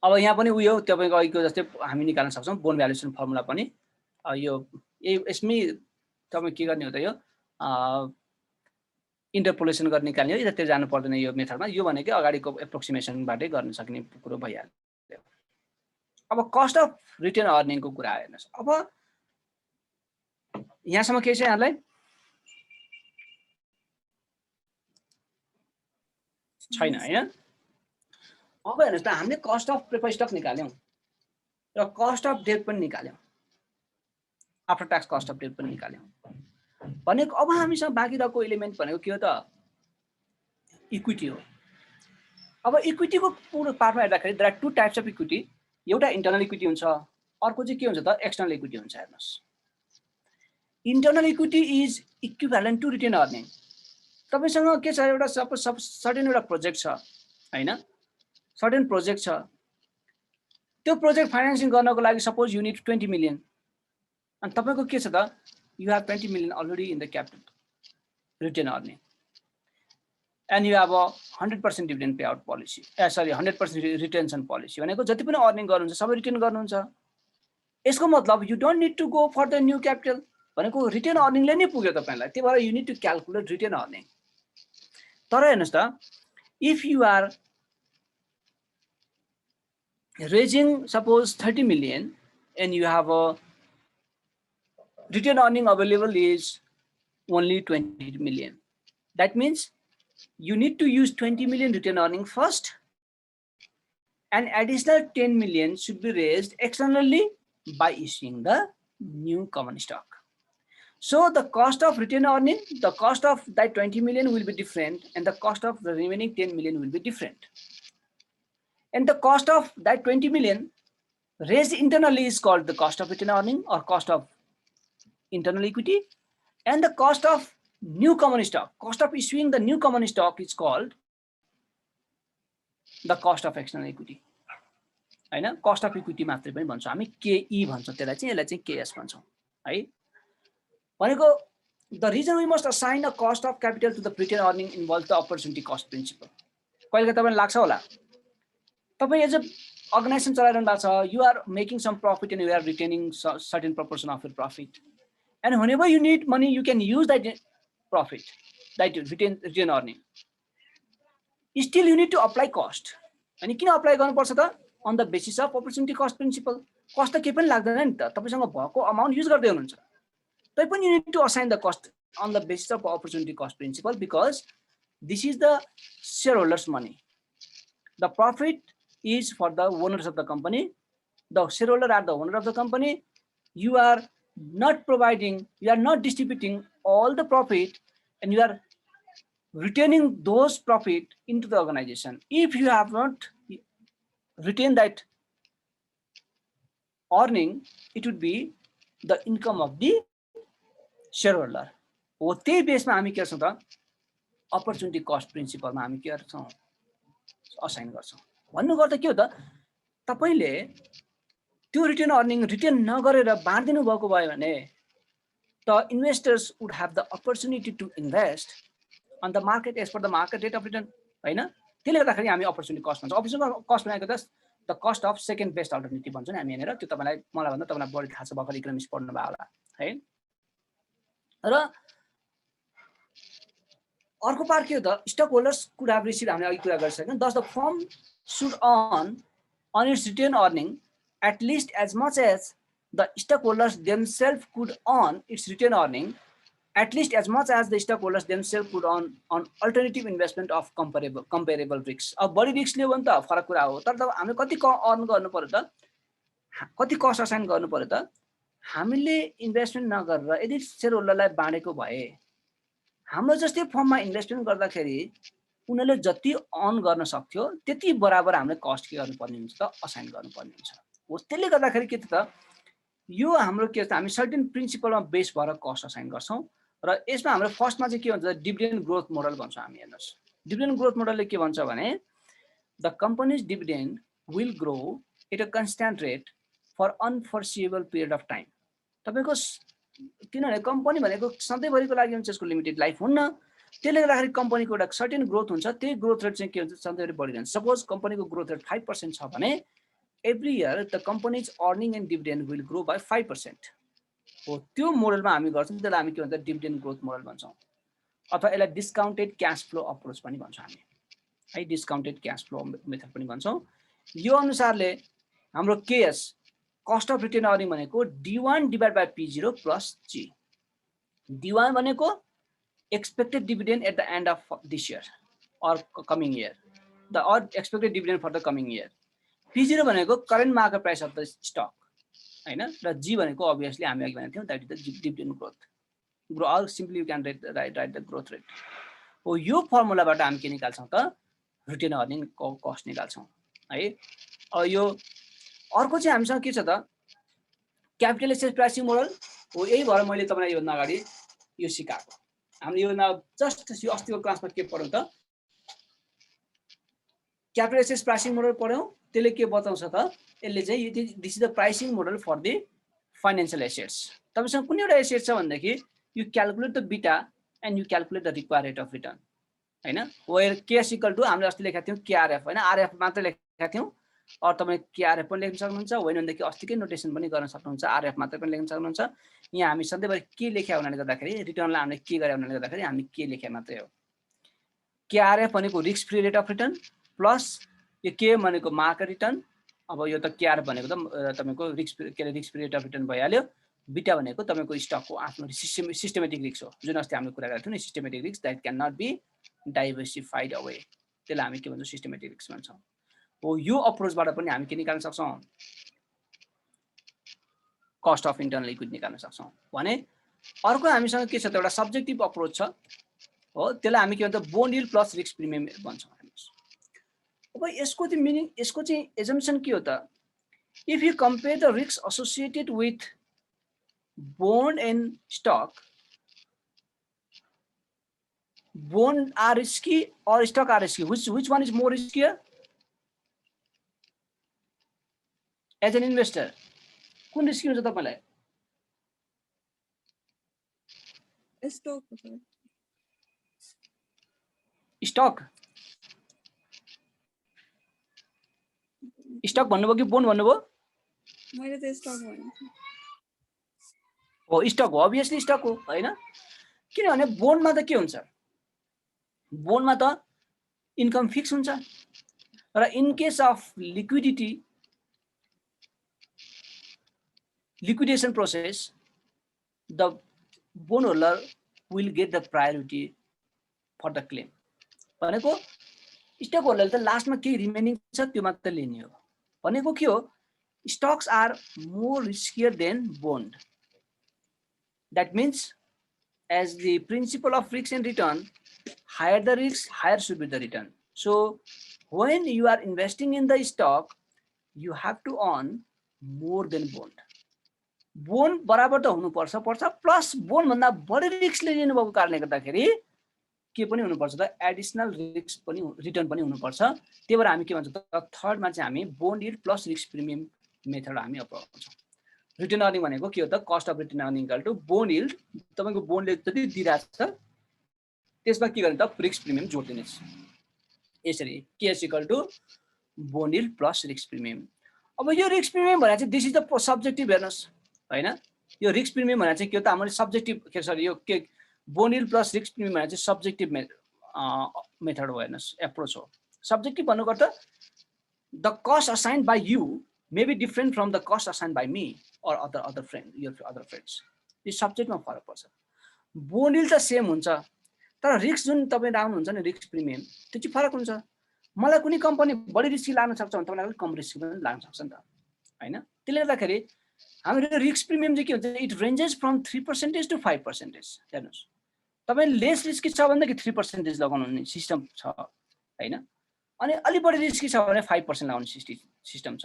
अब यहाँ पनि उयो तपाईको अघिको जस्तै हामी निकाल्न सक्छौं बोन्ड भ्यालुएसन फर्मुला पनि यो यसमै तपाई के गर्ने हो त यो इन्टरपोलेसन गर्न निकाल्ने हो यतातिर जानु पर्दैन यो मेथडमा यो भनेको अगाडिको एप्रोक्सिमेसन बाटै गर्न सक्ने कुरो भइहाल्यो अब कस्ट अफ रिटर्न अर्निङ को कुरा हेर्नुस् अब यहाँसम्म के छ यहाँलाई छैन हैन अब हेर्नुस् त हामीले कस्ट अफ प्रेफर्ड स्टक निकाल्यौं र कस्ट अफ डेट पनि निकाल्यौं after tax cost of debt पनि निकाल्यौं भनेको अब हामीसँग बाँकी रहेको एलिमेन्ट भनेको के हो त इक्विटी हो अब इक्विटीको पुरो पार्टमा हेर्दाखेरि there are two types of equity एउटा इन्टरनल इक्विटी हुन्छ अर्को चाहिँ के हुन्छ त एक्सटर्नल इक्विटी हुन्छ हेर्नुस् internal equity is equivalent to retain earning तपाईसँग के छ एउटा सर्टेन एउटा प्रोजेक्ट छ हैन सर्टेन प्रोजेक्ट छ त्यो प्रोजेक्ट फाइनान्सिङ गर्नको लागि सपोज यु नीड 20 मिलियन अनि तपाईको के छ त you have 20 million already in the capital return earning and you have a 100% dividend payout policy 100% retention policy भनेको जति पनि अर्निङ गर्नुहुन्छ सबै रिटर्न गर्नुहुन्छ यसको मतलब you don't need to go for the new capital भनेको रिटर्न अर्निङले नै पुग्यो तपाईलाई त्यही भएर you need to calculate return earning तर हेर्नुस् त if you are raising suppose 30 million and you have a return earning available is only 20 million. That means you need to use 20 million return earning first and additional 10 million should be raised externally by issuing the new common stock. So the cost of retained earning, the cost of that 20 million will be different, and the cost of the remaining 10 million will be different. And the cost of that 20 million raised internally is called the cost of retained earning or cost of internal equity, and the cost of new common stock, cost of issuing the new common stock is called the cost of external equity. हैन, cost of equity मात्रै पनि भन्छौँ हामी, KE भन्छौँ त्यसलाई चाहिँ, यसलाई चाहिँ KS भन्छौँ है। भनेको the reason we must assign a cost of capital to the retained earning involves the opportunity cost principle. कहिले तपाईलाई लाग्छ होला तपाई एज अ अर्गनाइजेसन चलाइरहनु भएको छ, you are making some profit and you are retaining certain proportion of your profit, and whenever you need money you can use that profit, that retained earning. Still you need to apply cost. अनि किन apply गर्नुपर्छ त? On the basis of opportunity cost principle. Cost त केही पनि लाग्दैन नि त, तपाईसँग भएको अमाउन्ट युज गर्दै हुनुहुन्छ, तैपनि you need to assign the cost on the basis of opportunity cost principle, because this is the shareholders money. The profit is for the owners of the company. The shareholder are the owner of the company. You are not providing, you are not distributing all the profit, and you are retaining those profit into the organization. If you have not retained that earning, it would be the income of the shareholder. हो त्यही बेसमा हामी के गर्छौं त, opportunity cost प्रिन्सिपलमा हामी के गर्छौं, assign गर्छौं। भन्नु गर्दा के हो त, तपाईले त्यो रिटेन अर्निङ रिटेन नगरेर बाँड्दिनु भएको भयो भने the investors would have the opportunity to invest on the market as per the market rate of return, हैन? त्यसले गर्दाखेरि हामी अपर्चुनिटी कस्ट भन्छौं। अपर्चुनिटी कस्ट भनेको त the cost of second best alternative भन्छौं नि हामी यहाँनेर। त्यो तपाईलाई मलाई भन्दा तपाईलाई बढी थाहा छ, भर्खर इकोनोमिक्स पढ्नु भयो होला है। र अर्को पार्ट के हो त, stock holders could have received, हामीले अघि कुरा गरिसक्यौं। Thus the firm should earn on its retained earning at least as much as the stockholders themselves could earn its retained earning, at least as much as the stockholders themselves could earn on alternative investment of comparable risks. अब बढी risk लियो भने त फरक कुरा हो, तर त हामीले कति अर्न गर्नु पर्यो त, कति कस्ट असाइन गर्नु पर्यो त? हामीले इन्भेस्टमेन्ट नगरेर यदि शेयरहोल्डरलाई बाँडेको भए, हाम्रो जस्तै फर्ममा इन्भेस्टमेन्ट गर्दाखेरि उनीहरूले जति अर्न गर्न सक्थ्यो त्यति बराबर हामीले कस्ट के गर्नुपर्ने हुन्छ त, असाइन गर्नुपर्ने हुन्छ। हो त्यसले गर्दाखेरि के त, यो हाम्रो के छ, हामी सर्टेन प्रिन्सिपलमा बेस भएर कस्ट असाइन गर्छौं। र यसमा हाम्रो फर्स्टमा चाहिँ के भन्छ, डिभिडेन्ड ग्रोथ मोडल भन्छ हामी। हेर्नुस्, डिभिडेन्ड ग्रोथ मोडलले के भन्छ भने, the company's dividend will grow at a constant rate for unforeseeable period of time. तपाईको किनभने कम्पनी भनेको सधैँभरिको लागि हुन्छ, यसको लिमिटेड लाइफ हुन्न। त्यसले गर्दाखेरि कम्पनीको एउटा सर्टेन ग्रोथ हुन्छ, त्यही ग्रोथ रेट चाहिँ के हुन्छ, सधैँभरि बढिरहन्छ। सपोज कम्पनीको ग्रोथ रेट 5% छ भने every year the company's earning and dividend will grow by 5%. हो त्यो मोडलमा हामी गर्छौं, त्यसलाई हामी के भन्छ, डिभिडेन्ड ग्रोथ मोडल भन्छौं, अथवा यसलाई डिस्काउन्टेड क्याश फ्लो अप्रोच पनि भन्छौं हामी है, डिस्काउन्टेड क्याश फ्लो मेथड पनि भन्छौं। यो अनुसारले हाम्रो KS cost of retain earning भनेको D1 divide by P0 plus G। D1 भनेको expected dividend at the end of this year or coming year, the or expected dividend for the coming year. P0 भनेको current market price of the stock हैन, र G भनेको obviously हामी अघि भनेको थियौं, that is the dividend growth. Grow all simply you can write the growth rate. हो यो फर्मुलाबाट हामी के निकाल्छौं त, रिटेन अर्निङ कस्ट निकाल्छौं है। यो अर्को चाहिँ हामीसँग के छ त, क्यापिटल एसेट प्राइसिङ मोडल हो। यही भएर मैले तपाईलाई योभन्दा अगाडि यो सिकाएको। हामीले यो जस्ट यो अस्तिको क्लासमा के पढ्यौं त, क्यापिटल एसेट प्राइसिङ मोडल पढ्यौं। त्यसले के बताउँछ त, यसले चाहिँ this is the pricing model for the financial assets. तपाईसँग कुनै एउटा एसेट छ भनेदेखि you calculate the beta and you calculate the required rate of return हैन। वेयर केएस इक्वल टु हामीले अस्ति लेखेका थियौं केआरएफ हैन, आरएफ मात्र लेखेका थियौं, अर तपाई केआरएफ पनि लेख्न सक्नुहुन्छ, होइन भनेदेखि अस्तिकै नोटेसन पनि गर्न सक्नुहुन्छ, आरएफ मात्र पनि लेख्न सक्नुहुन्छ। यहाँ हामी सधैँभरि के लेख्या हुनाले गर्दाखेरि रिटर्नलाई हामीले के गरे हुनाले गर्दाखेरि हामी के लेख्या मात्रै हो। केआरएफ भनेको risk free rate of return plus यो के भनेको मार्केट रिटर्न। अब यो त केआरएफ भनेको त तपाईको risk free rate of return भइहाल्यो। बीटा भनेको तपाईको स्टकको आफ्नो सिस्टमेटिक रिस्क हो, जुन अस्ति हामीले कुरा गरेका थियौं नि, systematic risk that can not be diversified away, त्यसलाई हामी के भन्छौं, सिस्टमेटिक रिस्क भन्छौं। हो यो अप्रोचबाट पनि हामी के निकाल्न सक्छौं, कस्ट अफ इन्टरनल इक्विटी निकाल्न सक्छौँ भने अर्को हामीसँग के छ त एउटा सब्जेक्टिभ अप्रोच छ हो त्यसलाई हामी के भन्छ bond yield plus risk premium भन्छौँ। अब यसको चाहिँ मिनिङ यसको चाहिँ एजम्पसन के हो त if you compare the risk associated with bond and stock bond are risky or stock are risky, which one is more riskier as an investor? कुन रिस्की हुन्छ तपाईलाई? स्टक स्टक भन्नुभयो कि बोन्ड भन्नुभयो? मैले त स्टक भनेको हो स्टक हो obviously स्टक हो हैन किनभने बोन्डमा त के हुन्छ बोन्डमा त इन्कम फिक्स हुन्छ र in case of liquidation process the bondholder will get the priority for the claim भनेको स्टक होल्डरले त लास्टमा के रिमेनिङ छ त्यो मात्र लिने हो भनेको के हो stocks are more riskier than bond. That means as the principle of risk and return, higher the risk, higher should be the return. So when you are investing in the stock, you have to earn more than bond. Bond बराबर त हुनु पर्छ plus bond भन्दा बढी risk लिनु भएको कारणले गर्दाखेरि के पनि हुनु पर्छ त एडिशनल रिस्क पनि रिटर्न पनि हुनु पर्छ त्यही भएर हामी के भन्छ त थर्डमा चाहिँ हामी bond yield plus risk premium method हामी अपनाउँछौँ रिटर्न अर्निङ भनेको के हो त cost of return earning equal to bond yield तपाईको बोन्डले जति दिइराछ त्यसमा के गर्ने त रिस्क प्रिमियम जोड्दिने यसरी KS equal to bond yield plus risk premium अब यो रिस्क प्रिमियम भने चाहिँ दिस इज द सब्जेक्टिभ हेर्नुस् हैन यो रिस्क प्रिमियम भने चाहिँ के हो त हामीले सब्जेक्टिभ के सरी यो के bond yield plus risk premium भने चाहिँ सब्जेक्टिभ मेथड हो हेर्नुस् एप्रोच हो सब्जेक्टिभ भन्नुको त the cost assigned by you may be different from the cost assigned by me or other friends यो सब्जेक्टमा फरक पर्छ बोन्ड यील्ड त सेम हुन्छ तर रिस्क जुन तपाईं राउन्ड हुन्छ नि रिस्क प्रिमियम त्यो चाहिँ फरक हुन्छ मलाई कुनै कम्पनी बढी रिस्क लान सक्छ भने तपाईलाई कम रिस्क पनि लान सक्छ नि त हैन त्यसले गर्दाखेरि हाम्रो रिस्क प्रिमियम चाहिँ के हुन्छ इट रेन्जेस फ्रम 3% to 5% हेर्नुस् तपाई लेस रिस्की छ भनेदेखि 3% लगाउनु सिस्टम छ हैन अनि अलि बढी रिस्की छ भने 5% लगाउने सिस्टम छ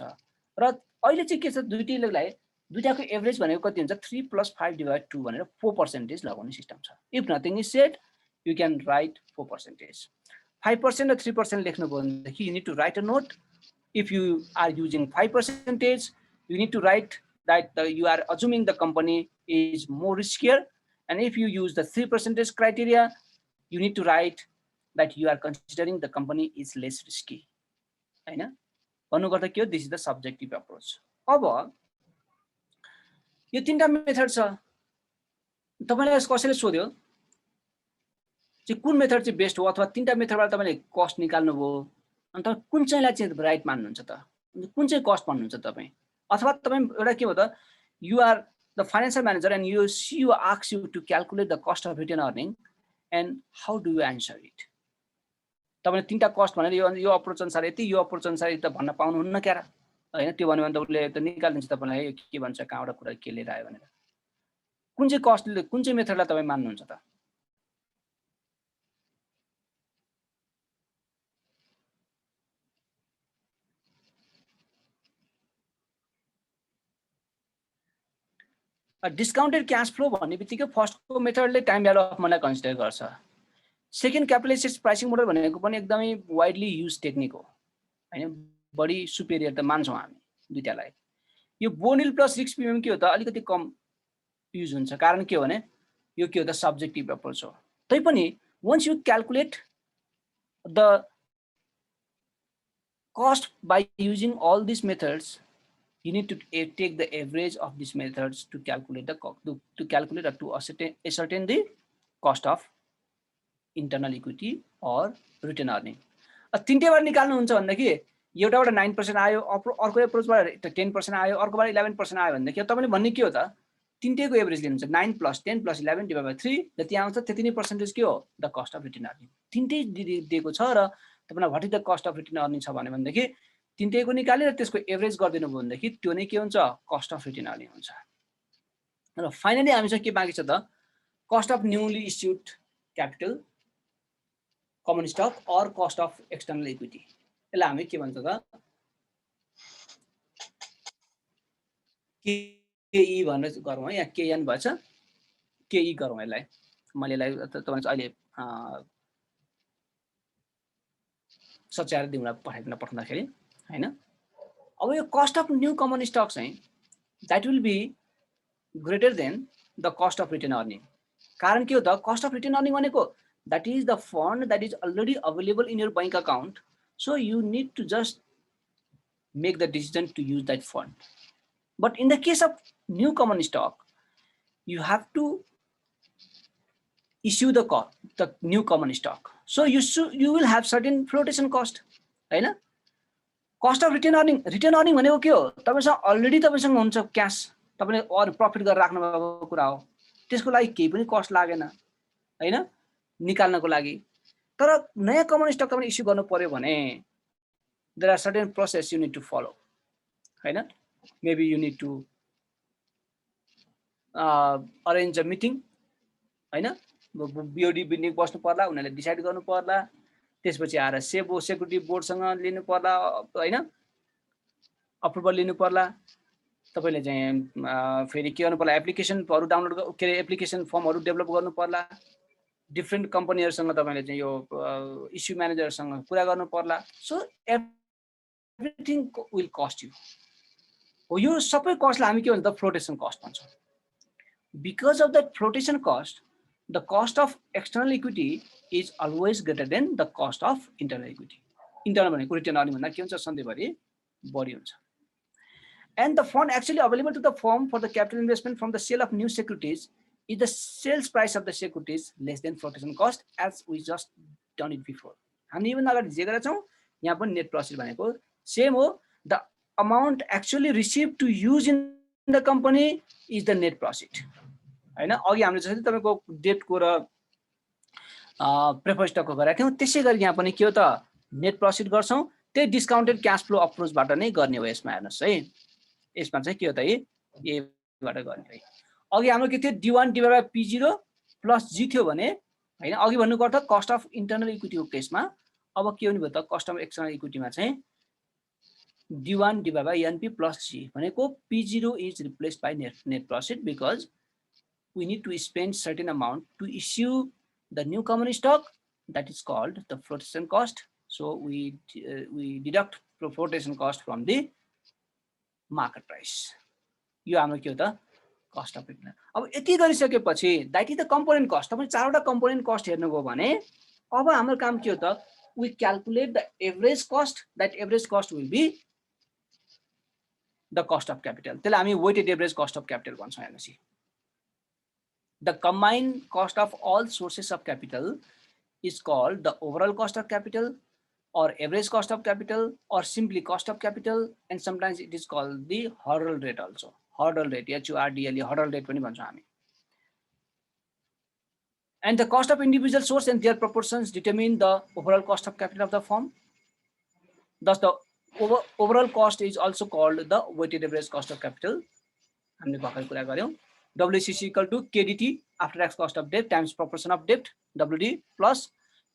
र अहिले चाहिँ के छ दुईटाको एभरेज भनेको कति हुन्छ 3 + 5 / 2 भनेर 4% लगाउने सिस्टम छ if nothing is said you can write 4% 5% र 3% लेख्नुभयो भनेदेखि you need to write a note if you are using 5% you need to write that you are assuming the company is more riskier, and if you use the 3% criteria, you need to write that you are considering the company is less risky. हैन भन्नु गर्दा के हो this is the subjective approach. अब यो तीनटा method छ तपाईलाई कसैले सोध्यो चाहिँ कुन मेथड चाहिँ बेस्ट हो अथवा तीनटा मेथडबाट तपाईले कस्ट निकाल्नु भो अनि तपाईं कुन चाहिँलाई चाहिँ राइट मान्नुहुन्छ त कुन चाहिँ कस्ट भन्नुहुन्छ तपाईं अथवा तपाईं एउटा के हो त you are the financial manager and यो CEO asks you to calculate the cost of return earning and how do you answer it तपाईले तीनटा कस्ट भनेर यो अप्रोच अनुसार यति यो अप्रोच अनुसार त भन्न पाउनुहुन्न क्यारा हैन त्यो भन्यो भने त उले त निकाल्दिन्छ तपाईलाई के भन्छ कहाँबाट कुरा के लिएर आयो भनेर कुन चाहिँ कस्टले कुन चाहिँ मेथडलाई तपाई मान्नुहुन्छ त डिस्काउन्टेड क्याश फ्लो भन्ने बित्तिकै फर्स्टको मेथडले टाइम भ्यालु अफ मनीलाई कन्सिडर गर्छ सेकेन्ड क्यापिटलाइजेसन प्राइसिङ मोडल भनेको पनि एकदमै वाइडली युज टेक्निक हो हैन बढी सुपेरियर त मान्छौँ हामी दुईटालाई यो bond yield plus risk premium के हो त अलिकति कम युज हुन्छ कारण के हो भने यो के हो त सब्जेक्टिभ अप्रोच हो तैपनि once you calculate the cost by using all this methods you need to take the average of these methods to calculate or to ascertain the cost of internal equity or return earning. तीनटैबाट निकाल्नु हुन्छ भन्दाखेरि एउटाबाट 9% आयो अर्को एप्रोचबाट 10% आयो अर्कोबाट 11% आयो भन्दाखेरि तपाईले भन्ने के हो त तीनटैको एभरेज लिनुहुन्छ 9 + 10 + 11 / 3 जति आउँछ त्यति नै पर्सेन्टेज के हो the cost of return earning तीनटै दिएको छ र तपाईलाई what is the cost of return earning छ भनेदेखि तीनटैको निकालेर त्यसको एभरेज गर्दिनु भयो भनेदेखि त्यो नै के हुन्छ कस्ट अफ रिटर्न अर्निङ हुन्छ र फाइनली हामीसँग के बाँकी छ त cost of newly issued capital common stock or cost of external equity यसलाई हामी के भन्छ त केई भनेर गरौँ है यहाँ केएन भएछ केई गरौँ यसलाई मैले यसलाई तपाईँ अहिले सच्याएर दिउँला पठाउँदाखेरि हैन अब यो cost of new common stock चाहिँ that will be greater than the cost of retain earning कारण के हो त कस्ट अफ रिटेन अर्निङ भनेको that is the fund that is already available in your bank account so you need to just make the decision to use that fund but in the case of new common stock you have to issue the new common stock. So you will have certain flotation cost, right? Cost of return earning भनेको के हो तपाईसँग already तपाईसँग हुन्छ cash तपाईले अरु profit गरेर राख्नु भएको कुरा हो त्यसको लागि केही पनि कस्ट लागेन हैन निकाल्नको लागि तर नयाँ कमन स्टक तपाईले इस्यु गर्नु पर्यो भने there are certain process you need to follow हैन maybe you need to arrange a meeting हैन बीओडी बिल्डिङ बस्नु पर्ला उनीहरुले डिसाइड गर्नु पर्ला त्यसपछि आएर सेक्युरिटी बोर्डसँग लिनु पर्ला हैन अप्रुभल लिनु पर्ला तपाईले चाहिँ फेरि के गर्नु पर्ला एप्लिकेसनहरु डाउनलोड के एप्लिकेसन फर्महरु डेभलप गर्नु पर्ला डिफरेन्ट कम्पनीहरुसँग तपाईले चाहिँ यो इस्यु म्यानेजरसँग कुरा गर्नु पर्ला so everything will cost you हो यो सबै कस्टलाई हामी के भन्छ त फ्लोटेसन कस्ट भन्छौं because of that flotation cost the cost of external equity is always greater than the cost of internal equity. Internal भनेको रिटर्न अर्निङ भन्दा के हुन्छ सधैँभरि बढी हुन्छ. And the fund actually available to the firm for the capital investment from the sale of new securities is the sales price of the securities less than flotation cost as we just done it before. हामी even अगाडि जे गरेका छौं यहाँ पनि net profit भनेको same हो the amount actually received to use in the company is the net profit. हैन अघि हामीले जस्तै तपाईको डेटको र प्रेफर्ड स्टकको गरेका थियौं त्यसै गरी यहाँ पनि के हो त नेट प्रॉफिट गर्छौं त्यही डिस्काउन्टेड क्याश फ्लो अप्रोचबाट नै गर्ने हो यसमा हेर्नुस् है यसमा चाहिँ के हो त ए बाट गर्ने है अघि हाम्रो के थियो D1 divided by P0 plus G थियो भने हैन अघि भन्नुको अर्थ कस्ट अफ इन्टरनल इक्विटीको केसमा अब के हुने भयो त कस्ट अफ एक्सटर्नल इक्विटीमा चाहिँ D1 divided by NP plus G भनेको P0 is replaced by net profit because we need to spend certain amount to issue the new common stock that is called the flotation cost. So we deduct flotation cost from the market price. यो हाम्रो के हो त cost of it अब यति गरिसकेपछि that is the component cost तपाईले चारवटा कम्पोनेन्ट कस्ट हेर्नुभयो भने अब हाम्रो काम के हो त we calculate the average cost that average cost will be the cost of capital त्यसलाई हामी weighted average cost of capital भन्छौं हेर्नुस् The combined cost of all sources of capital is called the overall cost of capital or average cost of capital or simply cost of capital and sometimes it is called the hurdle rate also. Hurdle rate, HURDLE, hurdle rate पनि भन्छौं हामी. And the cost of individual source and their proportions determine the overall cost of capital of the firm. Thus the overall cost is also called the weighted average cost of capital. हामीले भर्खर कुरा गर्यौं. WCC equal to KDT after tax cost of debt times proportion of debt WD plus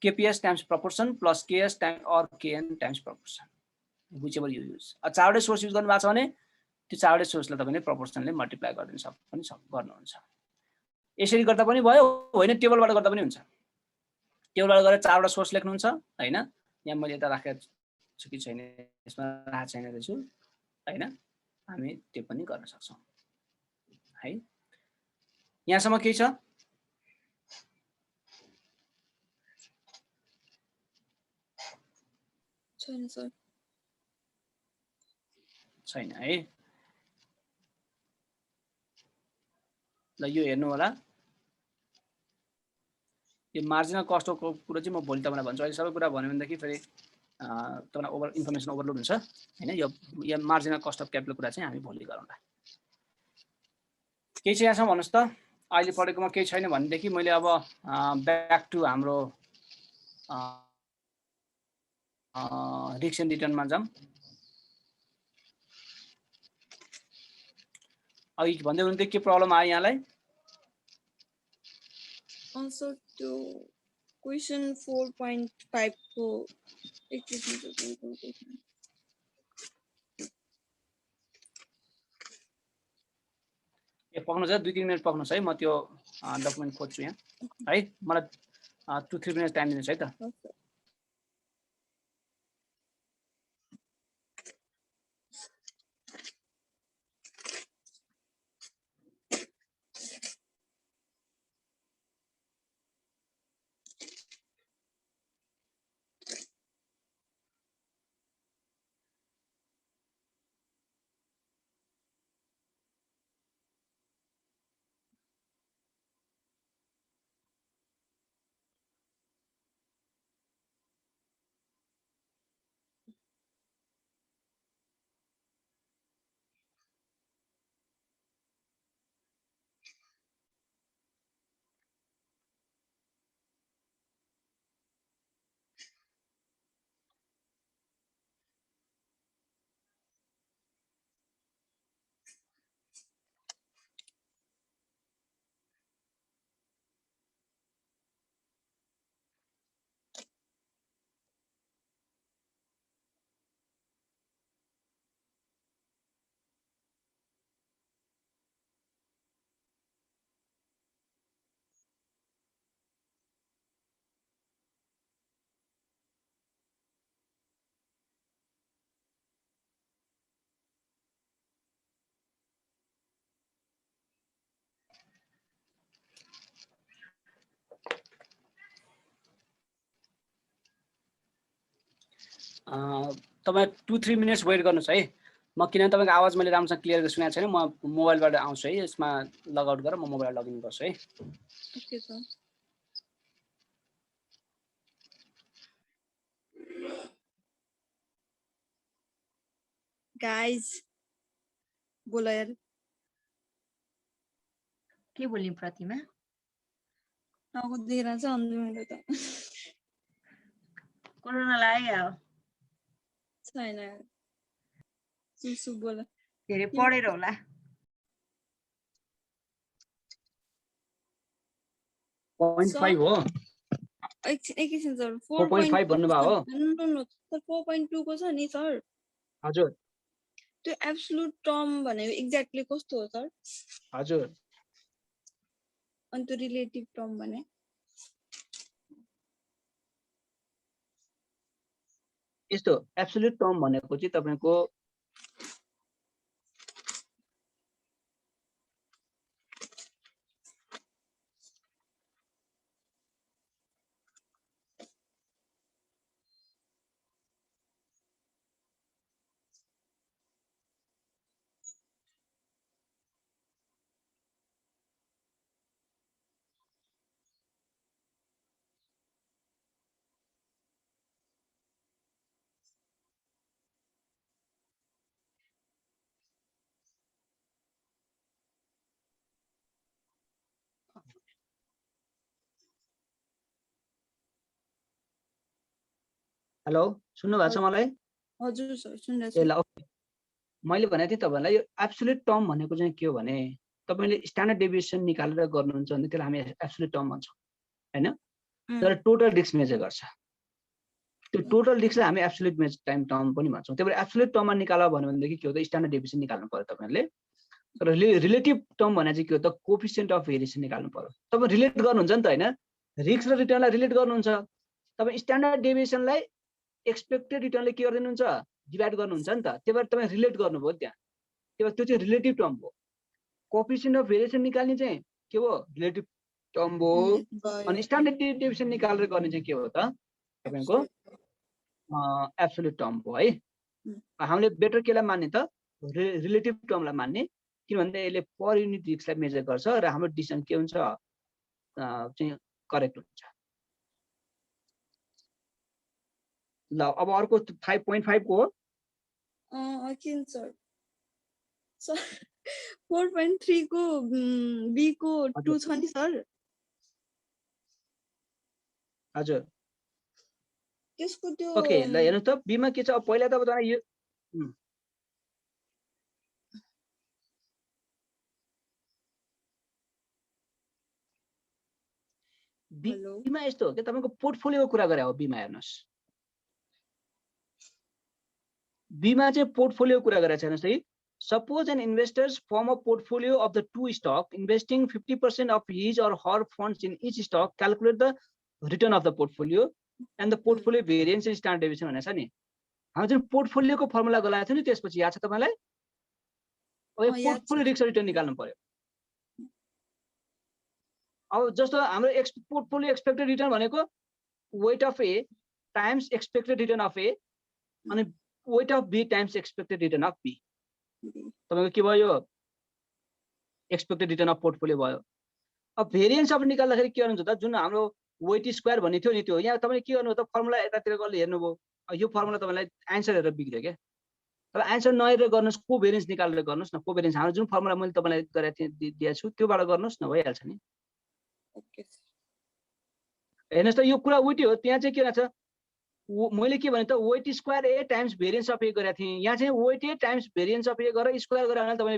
KPS times proportion plus KS times or KN times proportion whichever you use. चारवटै source use गर्नु भएको छ भने त्यो चारवटै सोर्सलाई तपाईले प्रोपोर्सनले मल्टिप्लाई गर्दिन गर्नुहुन्छ. यसरी गर्दा पनि भयो होइन टेबलबाट गर्दा पनि हुन्छ. टेबलबाट गरेर चारवटा सोर्स लेख्नुहुन्छ हैन यहाँ मैले यता राखेको छु कि छैन यसमा राखेको छैन रहेछु हैन हामी त्यो पनि गर्न सक्छौं है. यहाँसम्म के छ छैन सर छैन है ल यो हेर्नु होला यो मार्जिनल कस्टको कुरा चाहिँ म भोलि तपाईलाई भन्छु अहिले सबै कुरा भन्यो भनेदेखि फेरि तपाईलाई ओभर इन्फर्मेसन ओभरलोड हुन्छ हैन यो मार्जिनल कस्ट अफ क्यापिटल कुरा चाहिँ हामी भोलि गरौँला. केही छ यहाँसम्म भन्नुस् त अहिले पढेकोमा केही छैन भनेदेखि मैले अब ब्याक टु हाम्रो रिस्क एन्ड रिटर्नमा जाम. अघि भन्दै हुनुहुन्थ्यो के प्रब्लम आयो यहाँलाई? Also to question 4.5 को एकचोटि question पक्नु छ 2-3 मिनेट पक्नु छ है, म त्यो डकुमेन्ट खोज्छु यहाँ है, मलाई 2-3 मिनेट टाइम दिनुहोस् है त। Okay. तपाईँ 2-3 मिनट्स वेट गर्नुहोस् है, म किनभने तपाईँको आवाज मैले राम्रोसँग क्लियर सुनेको छैन, म मोबाइलबाट आउँछु है, यसमा लगआउट गरेर म मोबाइलबाट लगइन गर्छु है। Okay, sir. Guys, बोला यार। के बोल्ने प्रतिमा? टाउको दुखिरहेको छ अन्त मेरो त कोरोना लाग्यो छैन। सुसु बोला। के अरे पढेर होला। .5 हो। एकैछिन सर 4.5 भन्नुभयो हो? नो सर 4.2 को छ नि सर। हजुर त्यो एब्सोल्युट टर्म भनेको एक्ज्याक्टली कस्तो हो सर? हजुर अनि त्यो रिलेटिभ टर्म भने यस्तो एब्सोल्युट टर्म भनेको चाहिँ तपाईको हेलो सुन्नु भएको छ मलाई? हजुर सर सुन्दैछु। ए ल ओके, मैले भनेको थिएँ तपाईहरुलाई यो एब्सोल्युट टर्म भनेको चाहिँ के हो भने तपाईले स्ट्यान्डर्ड डेभिएसन निकालेर गर्नुहुन्छ भने त्यसलाई हामी एब्सोल्युट टर्म भन्छौँ हैन? तर टोटल रिस्क मेजर गर्छ। त्यो टोटल रिस्कलाई हामी एब्सोल्युट टाइम टर्म पनि भन्छौँ। त्यही भएर एब्सोल्युट टर्ममा निकाल्नु भनेदेखि के हो त स्ट्यान्डर्ड डेभिएसन निकाल्नु पर्यो तपाईहरुले। तर रिलेटिभ टर्म भने चाहिँ के हो त कोएफिसिएन्ट अफ भेरिएसन निकाल्नु पर्यो। तपाईं रिलेट गर्नुहुन्छ नि त हैन? रिस्क र रिटर्नलाई रिलेट गर्नुहुन्छ। तपाईं स्ट्यान्डर्ड डेभिएसनलाई एक्सपेक्टेड रिटर्नले के गर्दिनुहुन्छ? डिभाइड गर्नुहुन्छ नि त। त्यही भएर तपाईं रिलेट गर्नुभयो त्यहाँ। त्यही भएर त्यो चाहिँ रिलेटिभ टर्म हो। कोएफिसिएन्ट अफ भेरिएसन निकाल्ने चाहिँ के हो? रिलेटिभ टर्म हो। अनि स्ट्यान्डर्ड डेभिएसन निकालेर गर्ने चाहिँ के हो त? तपाईको एब्सोल्युट टर्म हो है। हामीले बेटर केलाई मान्ने त रिलेटिभ टर्मलाई मान्ने, किनभने यसले पर युनिट रिस्कलाई मेजर गर्छ र हाम्रो डिसिजन के हुन्छ चाहिँ करेक्ट हुन्छ। ल अब अर्को 5.5 को हो। अकिन सर 4.3 को बी को 2 छ नि सर? हजुर त्यसको त्यो ओके ल हेर्नुस् त बीमा के छ। अब पहिला त अब तपाईलाई यो हेलो बीमा यस्तो हो कि तपाईको पोर्टफोलियोको कुरा गरे हो बीमा हेर्नुस् बीमा चाहिँ पोर्टफोलियो कुरा गरेको छ हेर्नुस् है suppose an investors form a portfolio of the two stock investing 50% of his or her funds in each stock calculate the return of the portfolio and the portfolio variance in standard deviation भनेछ नि हामी जुन पोर्टफोलियोको formula गलाएको थियो नि त्यसपछि याद छ तपाईलाई अब याद छ। पोर्टफोलियो रिस्क रिटर्न निकाल्नु पर्यो अब जस्तो हाम्रो पोर्टफोलियो एक्सपेक्टेड रिटर्न भनेको weight of A times expected return of A अनि weight of B times expected return of B तपाईको के भयो एक्सपेक्टेड रिटर्न अफ पोर्टफोलियो भयो अब भेरिएन्स अफ निकाल्दाखेरि के गर्नुहुन्छ त जुन हाम्रो वेट स्क्वायर भन्ने थियो नि त्यो यहाँ तपाईले के गर्नु त फर्मुला यतातिर गर्ले हेर्नुभयो यो फर्मुला तपाईलाई आन्सर हेरेर बिग्रियो के तपाईँ आन्सर नहेरेर गर्नुस् को भेरिएन्स निकालेर गर्नुस् न को भेरिएन्स हाम्रो जुन फर्मुला मैले तपाईलाई गरेको थिएँ दिएको छु त्योबाट गर्नुस् न भइहाल्छ नि ओके हेर्नुस् त यो कुरा उल्टी हो त्यहाँ चाहिँ के रहेछ मैले के भने त weight square A times variance of A गरेको थिएँ यहाँ चाहिँ weight A times variance of A गरेर स्क्वायर गरेर भने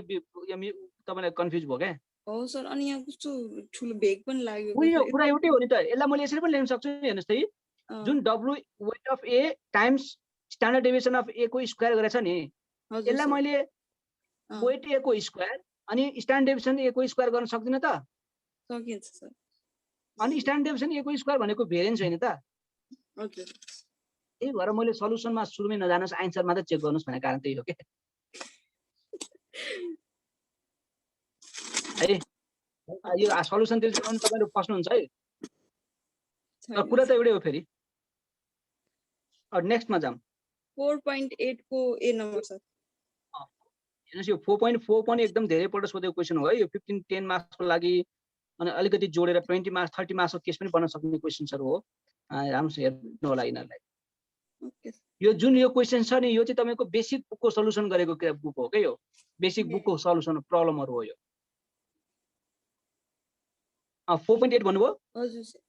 तपाईलाई कन्फ्युज भयो क्या हो सर अनि यहाँ कस्तो ठुलो भेग पनि लाग्यो उयो कुरा एउटै हो नि त यसलाई मैले यसरी पनि लेख्न सक्छु नि हेर्नुस् त जुन W weight of A times standard deviation of A को स्क्वायर गरेछ नि यसलाई मैले वेट ए को स्क्वायर अनि स्ट्यान्डर्ड डेभिएसन ए को स्क्वायर गर्न सक्दिन त सकिन्छ सर अनि स्ट्यान्डर्ड डेभिएसन ए को स्क्वायर भनेको भेरिएन्स होइन त ओके त्यही भएर मैले सल्युसनमा सुरुमै नजानुस् आन्सर मात्रै चेक गर्नुस् भन्ने कारण त्यही हो के है यो सल्युसन त्यसले पनि तपाईले फस्नुहुन्छ है तर कुरा त एउटै हो फेरि अब नेक्स्टमा जाम 4.8 को ए नम्बर सर हेर्नुस् यो 4.4 पनि एकदम धेरै पल्ट सोधेको क्वेशन हो है यो 15-10 मार्क्सको लागि अनि अलिकति जोडेर 20 मार्क्स 30 मार्क्सको केस पनि बन्न सक्ने क्वेशनहरु हो राम्रोसँग हेर्नु होला यिनीहरुलाई ओके यो जुन यो क्वेशन छ नि यो चाहिँ तपाईको बेसिक बुकको सल्युसन गरेको बुक हो के यो बेसिक बुकको सल्युसन प्रब्लमहरु हो यो 4.8 भन्नुभयो हजुर सर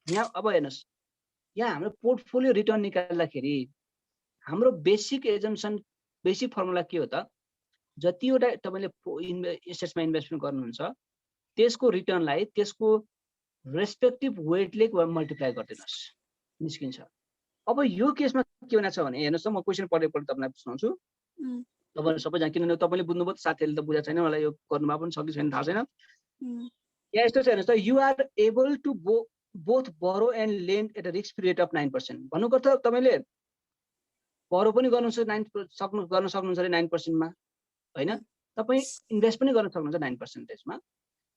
यहाँ अब हेर्नुस् यहाँ हाम्रो पोर्टफोलियो रिटर्न निकाल्दाखेरि हाम्रो बेसिक एजम्पसन बेसिक फर्मुला के हो त जतिवटा तपाईले एसेट्समा इन्भेस्टमेन्ट गर्नुहुन्छ त्यसको रिटर्नलाई त्यसको रेस्पेक्टिभ वेटले मल्टिप्लाई गर्दिनुस् निस्किन्छ अब यो केसमा के हुनेछ भने हेर्नुस् त म क्वेशन पढ्दै तपाईलाई सुनाउँछु तपाईहरु सबैजना किनभने तपाईले बुझ्नुभयो साथीहरुले त बुझाएको छैन मलाई यो गर्नुमा पनि सक्छ छैन थाहा छैन यहाँ यस्तो छ हेर्नुस् त you are able to both borrow and lend at a risk free rate of 9%. भन्नुको अर्थ तपाईले borrow पनि गर्न सक्नुहुन्छ रे 9% मा हैन तपाई इन्भेस्ट पनि गर्न सक्नुहुन्छ 9% मा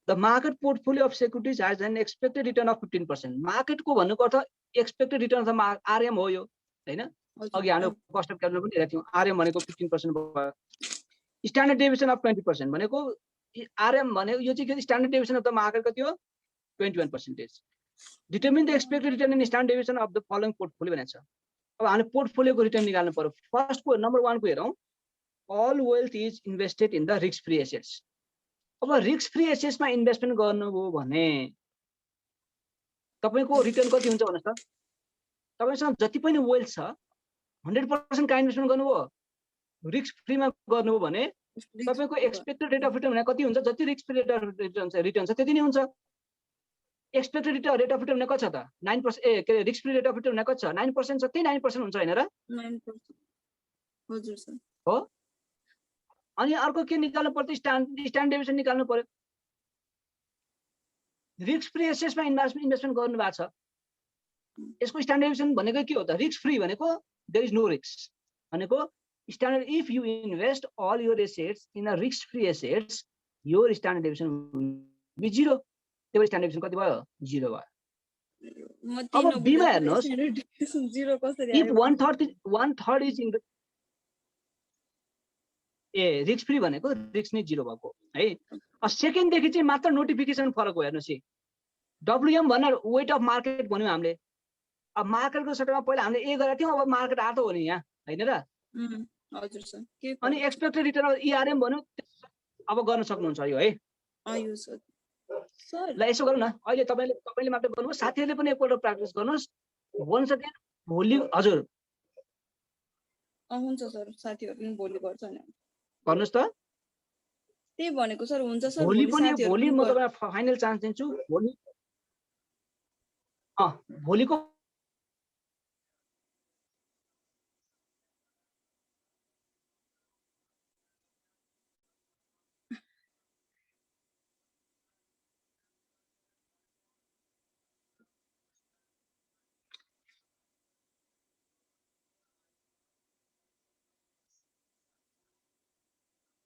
the market portfolio of securities has an expected return of 15%. Market को भन्नुको अर्थ एक्सपेक्टेड रिटर्न अफ आरएम हो यो हैन अघि हाम्रो कस्ट अफ क्यापिटल पनि हेरेको थियौ आरएम भनेको 15% भयो स्ट्यान्डर्ड डेभिएसन अफ 20% भनेको आरएम भनेको यो चाहिँ standard deviation of the market कति हो 21%. Determine the expected return in standard deviation of the following portfolio भनेछ अब हामीले पोर्टफोलियोको रिटर्न निकाल्नु पर्यो फर्स्ट को नम्बर 1 को हेरौं all wealth is invested in the risk free assets. अब रिस्क फ्री एसेट्स मा इन्भेस्टमेन्ट गर्नुभयो भने तपाईको रिटर्न कति हुन्छ भन्नुस् त तपाईसँग जति पनि वेल्थ छ 100% का इन्भेस्टमेन्ट गर्नुभयो रिस्क फ्री मा गर्नुभयो भने तपाईको एक्सपेक्टेड रेट अफ रिटर्न भने कति हुन्छ जति रिस्क फ्री रिटर्न छ त्यति नै हुन्छ एक्सपेक्टेड रेट अफ रिटर्न कति छ त 9% ए के risk free rate of return कति छ 9% छ त्यही 9% हुन्छ हैन र 9% हजुर सर हो अनि अर्को के निकाल्नु पर्छ स्ट्यान्डर्ड डेभिएसन निकाल्नु पर्यो रिस्क फ्री एसेट्समा इन्भेस्टमेन्ट गर्नु भएको छ यसको स्ट्यान्डर्ड डेभिएसन भनेको के हो त रिस्क फ्री भनेको देयर इज नो रिस्क भनेको standard if you invest all your assets in a risk free assets your standard deviation be 0 त्यो स्ट्यान्डर्ड डेभिएसन कति भयो 0 भयो अब बीमा हेर्नुस् 0 कसरी if 1/3 is in A risk free भनेको रिस्क नै 0 भएको है अब सेकेन्ड देखि चाहिँ मात्र नोटिफिकेसन फरक हो हेर्नुस् है डब्ल्युएम भनेर वेट अफ मार्केट भन्यौ हामीले अब मार्केटको सट्टामा पहिला हामीले ए गरेका थियौ अब मार्केट आतो हो नि यहाँ हैन र हजुर सर के अनि एक्सपेक्टेड रिटर्न अफ इआरएम भन्यौ अब गर्न सक्नुहुन्छ यो है आयो सर सर ल यसो गरौँ न अहिले तपाईले मात्र गर्नुहोस् साथीहरुले पनि एकपल्ट प्र्याक्टिस गर्नुहोस् वन्स अगेन भोलि हजुर हुन्छ सर साथीहरुले पनि भोलि गर्छ नि गर्नुहोस् त त्यही भनेको सर हुन्छ सर भोलि भोलि पनि साथीहरु भोलि पनि म गर- तपाईँलाई फाइनल चान्स दिन्छु भोलि भोलिको